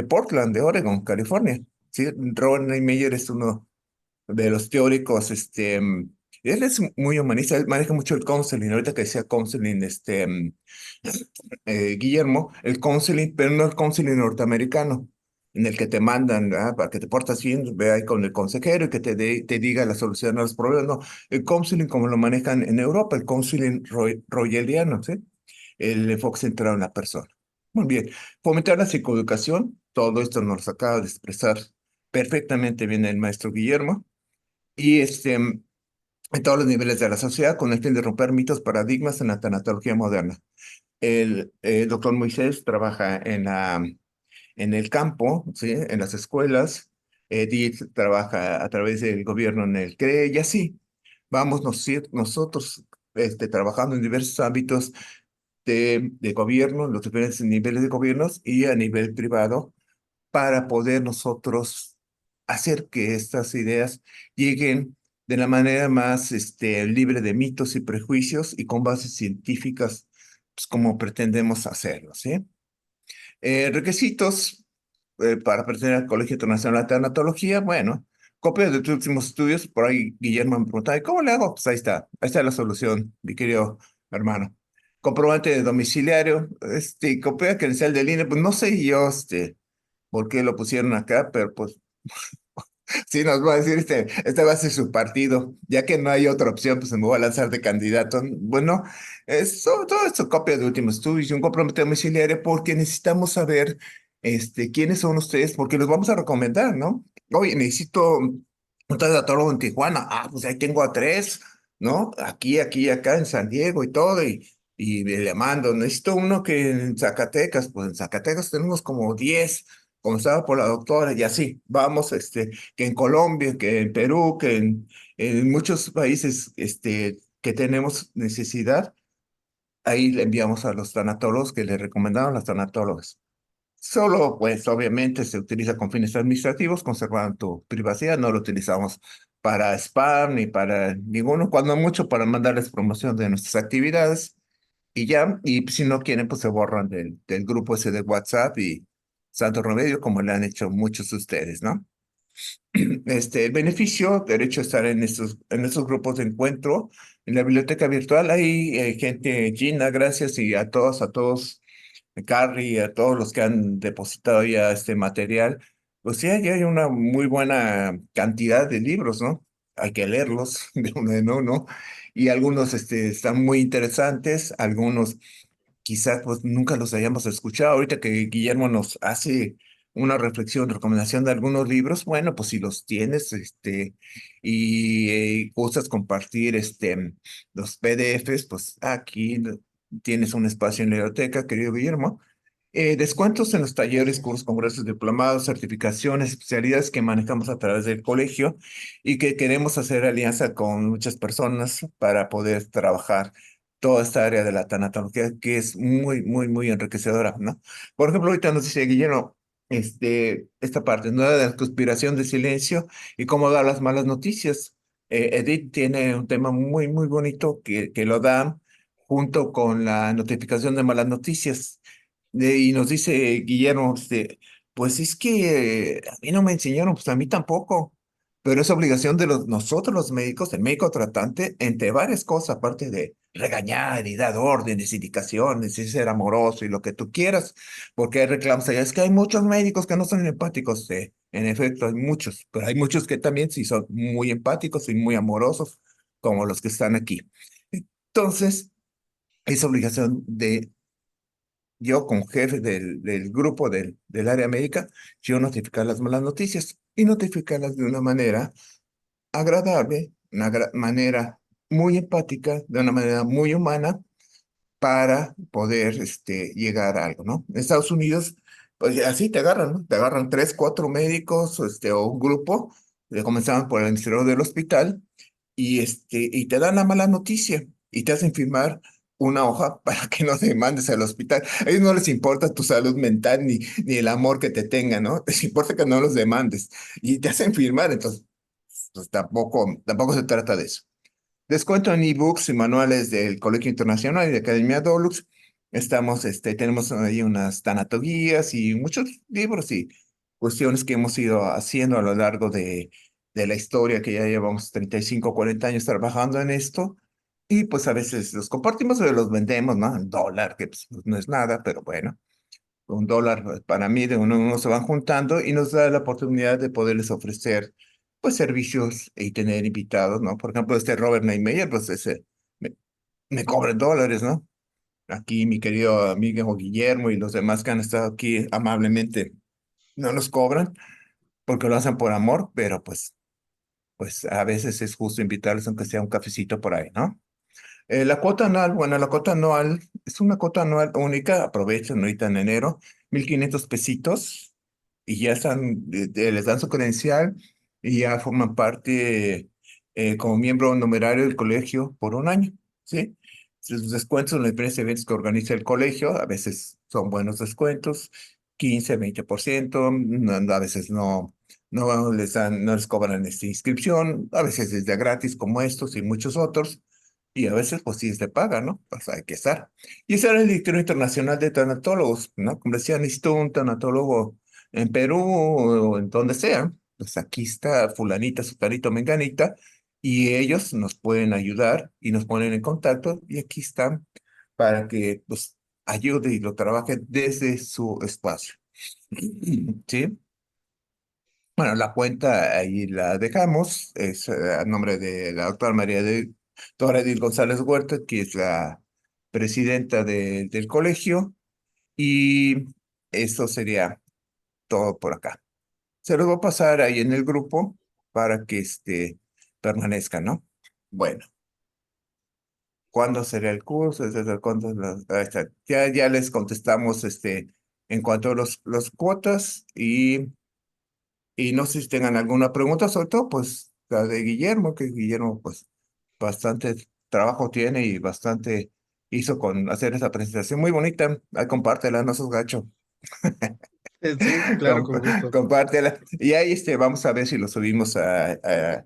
Portland, de Oregon, California. Sí, Robert Neymeyer es uno de los teóricos, él es muy humanista, él maneja mucho el counseling, ahorita que decía counseling, Guillermo, el counseling, pero no el counseling norteamericano, en el que te mandan, para que te portas bien, ve ahí con el consejero y que te diga la solución a los problemas, no, el counseling como lo manejan en Europa, el counseling rogeriano, ¿sí? El enfoque centrado en la persona. Muy bien. Fomentar la psicoeducación, todo esto nos lo acaba de expresar perfectamente bien el maestro Guillermo. Y en todos los niveles de la sociedad con el fin de romper mitos, paradigmas en la tanatología moderna. El doctor Moisés trabaja en el campo, ¿sí? En las escuelas. Edith trabaja a través del gobierno en el CRE y así vamos nosotros trabajando en diversos ámbitos de gobierno, en los diferentes niveles de gobiernos y a nivel privado para poder nosotros hacer que estas ideas lleguen de la manera más libre de mitos y prejuicios y con bases científicas, pues como pretendemos hacerlo, ¿sí? Requisitos para pertenecer al Colegio Internacional de Tanatología, bueno, copia de tus últimos estudios, por ahí Guillermo me preguntaba, ¿y cómo le hago? Pues ahí está la solución, mi querido hermano. Comprobante de domiciliario, copia credencial del INE, pues no sé yo, por qué lo pusieron acá, pero pues sí, nos va a decir, este va a ser su partido, ya que no hay otra opción, pues me voy a lanzar de candidato. Bueno, todo esto copia de últimos estudios y un compromiso domiciliario porque necesitamos saber, quiénes son ustedes, porque los vamos a recomendar, ¿no? Oye, necesito un tanatólogo en Tijuana, pues ahí tengo a tres, ¿no? Aquí, acá en San Diego y todo, y le mando, necesito uno que en Zacatecas, pues en Zacatecas tenemos como 10, comenzaba por la doctora y así, vamos, que en Colombia, que en Perú, en muchos países que tenemos necesidad, ahí le enviamos a los tanatólogos que le recomendaron los tanatólogos. Solo, pues, obviamente se utiliza con fines administrativos, conservando tu privacidad, no lo utilizamos para spam ni para ninguno, cuando mucho para mandarles promoción de nuestras actividades y ya, y si no quieren, pues se borran del grupo ese de WhatsApp y santo remedio, como le han hecho muchos de ustedes, ¿no? El beneficio, derecho a estar en estos grupos de encuentro, en la biblioteca virtual, hay gente, Gina, gracias, y a todos, Carrie, a todos los que han depositado ya este material, pues sí, ya hay una muy buena cantidad de libros, ¿no? Hay que leerlos de uno en uno, y algunos están muy interesantes, algunos quizás pues nunca los hayamos escuchado. Ahorita que Guillermo nos hace una reflexión, recomendación de algunos libros, bueno, pues si los tienes, y gustas compartir los PDFs, pues aquí tienes un espacio en la biblioteca, querido Guillermo. Descuentos en los talleres, cursos, congresos, diplomados, certificaciones, especialidades que manejamos a través del colegio y que queremos hacer alianza con muchas personas para poder trabajar toda esta área de la tanatología que es muy, muy, muy enriquecedora, ¿no? Por ejemplo, ahorita nos dice Guillermo, esta parte, ¿no? De la conspiración de silencio y cómo dar las malas noticias. Edith tiene un tema muy, muy bonito que lo da junto con la notificación de malas noticias. Y nos dice Guillermo, pues es que a mí no me enseñaron, pues a mí tampoco, pero es obligación de nosotros los médicos, el médico tratante, entre varias cosas, aparte de regañar y dar órdenes, indicaciones y ser amoroso y lo que tú quieras, porque hay reclamos allá, es que hay muchos médicos que no son empáticos, en efecto hay muchos, pero hay muchos que también sí son muy empáticos y muy amorosos, como los que están aquí. Entonces, es obligación de yo como jefe del grupo del área médica, yo notificar las malas noticias y notificarlas de una manera agradable, una manera muy empática, de una manera muy humana para poder llegar a algo, ¿no? En Estados Unidos, pues así te agarran, ¿no? Te agarran tres, cuatro médicos o un grupo, comenzaban por el interior del hospital y te dan la mala noticia y te hacen firmar una hoja para que no demandes al hospital. A ellos no les importa tu salud mental ni el amor que te tengan, ¿no? Les importa que no los demandes y te hacen firmar, entonces, pues tampoco se trata de eso. Descuento en ebooks y manuales del Colegio Internacional y de Academia Dolux. Tenemos ahí unas tanatoguías y muchos libros y cuestiones que hemos ido haciendo a lo largo de la historia, que ya llevamos 35, 40 años trabajando en esto. Y pues a veces los compartimos o los vendemos, ¿no? En dólar, que pues, no es nada, pero bueno, un dólar para mí de uno en uno se van juntando y nos da la oportunidad de poderles ofrecer pues servicios y tener invitados, ¿no? Por ejemplo, Robert Neymeyer, pues me, me cobra en dólares, ¿no? Aquí mi querido amigo Guillermo y los demás que han estado aquí amablemente no nos cobran porque lo hacen por amor, pero pues pues a veces es justo invitarles aunque sea un cafecito por ahí, ¿no? La cuota anual, bueno, la cuota anual es una cuota anual única, aprovechen ahorita en enero, 1,500 pesitos y ya están, les dan su credencial y ya forman parte como miembro numerario del colegio por un año, ¿sí? Sus descuentos en los diferentes eventos que organiza el colegio, a veces son buenos descuentos, 15, 20%, a veces no les dan, no les cobran esta inscripción, a veces es de gratis como estos y muchos otros. Y a veces, pues sí, se paga, ¿no? Pues hay que estar. Y ese era el Directorio Internacional de Tanatólogos, ¿no? Como decía, necesito un tanatólogo en Perú o en donde sea. Pues aquí está fulanita, sutanito, menganita, y ellos nos pueden ayudar y nos ponen en contacto, y aquí están para que, pues, ayude y lo trabaje desde su espacio. ¿Sí? Bueno, la cuenta ahí la dejamos, es a nombre de la doctora María de Dora Edith González Huerta, que es la presidenta del colegio, y eso sería todo por acá. Se los voy a pasar ahí en el grupo para que permanezca, ¿no? Bueno, ¿cuándo será el curso? ¿Desde cuándo? Ahí está. Ya les contestamos en cuanto a los cuotas y no sé si tengan alguna pregunta, sobre todo, pues, la de Guillermo, que Guillermo, pues, bastante trabajo tiene y bastante hizo con hacer esa presentación muy bonita. Ahí compártela, no sos gacho. Sí, claro, con gusto. Compártela. Y ahí vamos a ver si lo subimos a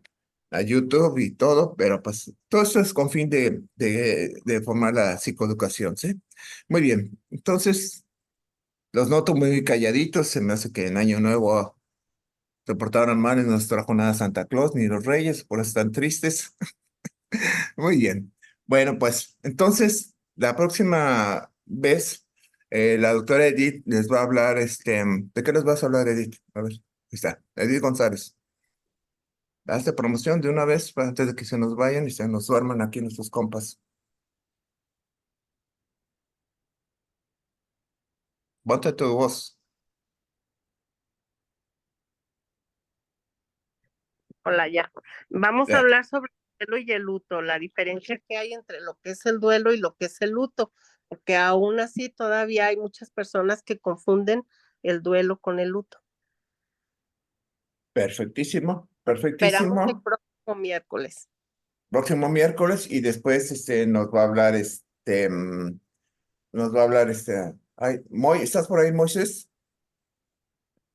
YouTube y todo, pero pues todo esto es con fin de formar la psicoeducación, ¿sí? Muy bien. Entonces, los noto muy calladitos. Se me hace que en Año Nuevo se portaron mal y no nos trajo nada Santa Claus ni los Reyes, por eso están tristes. Muy bien. Bueno, pues entonces la próxima vez la doctora Edith les va a hablar, ¿de qué les vas a hablar, Edith? A ver, ahí está, Edith González. Hazte promoción de una vez antes de que se nos vayan y se nos duerman aquí nuestros compas. Ponte tu voz. Hola, ya. Vamos a Ya. hablar sobre el duelo y el luto, la diferencia que hay entre lo que es el duelo y lo que es el luto, porque aún así todavía hay muchas personas que confunden el duelo con el luto. Perfectísimo, Esperamos el perfectísimo. próximo miércoles. Próximo miércoles y después nos va a hablar nos va a hablar ay, ¿estás por ahí, Moisés?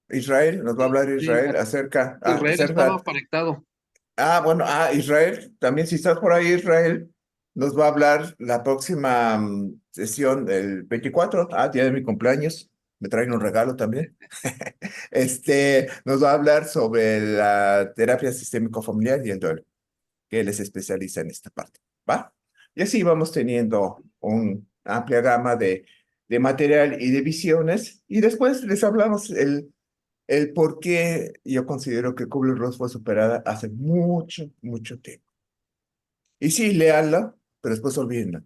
Israel, nos va a Sí, hablar sí, Israel acerca, Israel estaba conectado. bueno, Israel, también si estás por ahí, Israel, nos va a hablar la próxima sesión, el 24, día de mi cumpleaños, me traen un regalo también. Nos va a hablar sobre la terapia sistémico familiar y el duelo, que él es especialista en esta parte, ¿va? Y así vamos teniendo una amplia gama de material y de visiones, y después les hablamos el por qué yo considero que Kubler-Ross fue superada hace mucho, mucho tiempo. Y sí, léanla, pero después olvídenla.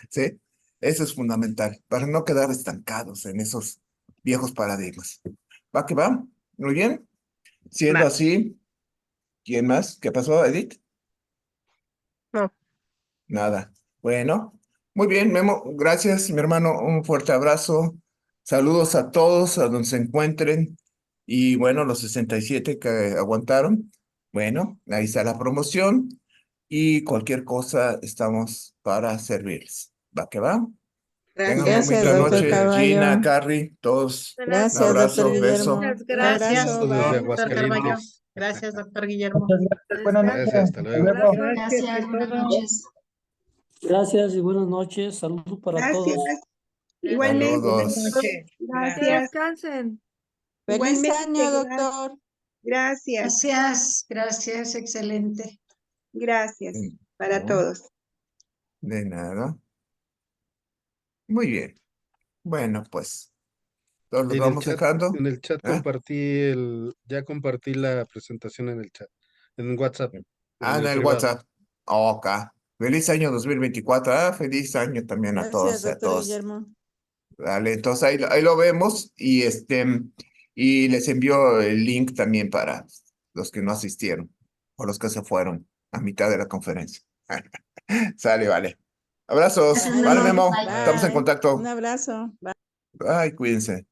¿Sí? Eso es fundamental, para no quedar estancados en esos viejos paradigmas. ¿Va que va? Muy bien. Siendo Claro. así, ¿quién más? ¿Qué pasó, Edith? No, Nada. Bueno, muy bien, Memo. Gracias, mi hermano. Un fuerte abrazo. Saludos a todos, a donde se encuentren. Y bueno, los 67 que aguantaron. Bueno, ahí está la promoción. Y cualquier cosa, estamos para servirles. ¿Va que va? Tengan una gracias. Gracias, bonita doctor noche. Gina, Carballo. Carrie, todos. Buenas Un Gracias, doctor abrazo, beso. Guillermo. Muchas Un gracias. abrazo, Saludos desde bye. Doctor Carballo. Aguascalientes. Gracias, doctor Guillermo. Buenas noches. Gracias, hasta luego. luego. Gracias, buenas noches. Gracias y buenas noches. Saludos para Gracias. todos. Igualmente. Saludos. Buenas noches. Que Gracias. descansen. Feliz Igualmente, año, doctor. Gracias. Gracias, gracias, excelente. Gracias para No, todos. de nada. Muy bien. Bueno, pues, todos los En vamos dejando. en el chat ¿Eh? ya compartí la presentación en el chat, en WhatsApp, en En el el privado. WhatsApp. Ok. Feliz año 2024. Feliz año también a Gracias, todos y a doctor todos. Guillermo. Dale, entonces ahí lo vemos y y les envío el link también para los que no asistieron. o los que se fueron a mitad de la conferencia. Sale, vale. Abrazos. Vale, Memo. Bye. Estamos en contacto. Un abrazo. Bye. Ay, cuídense.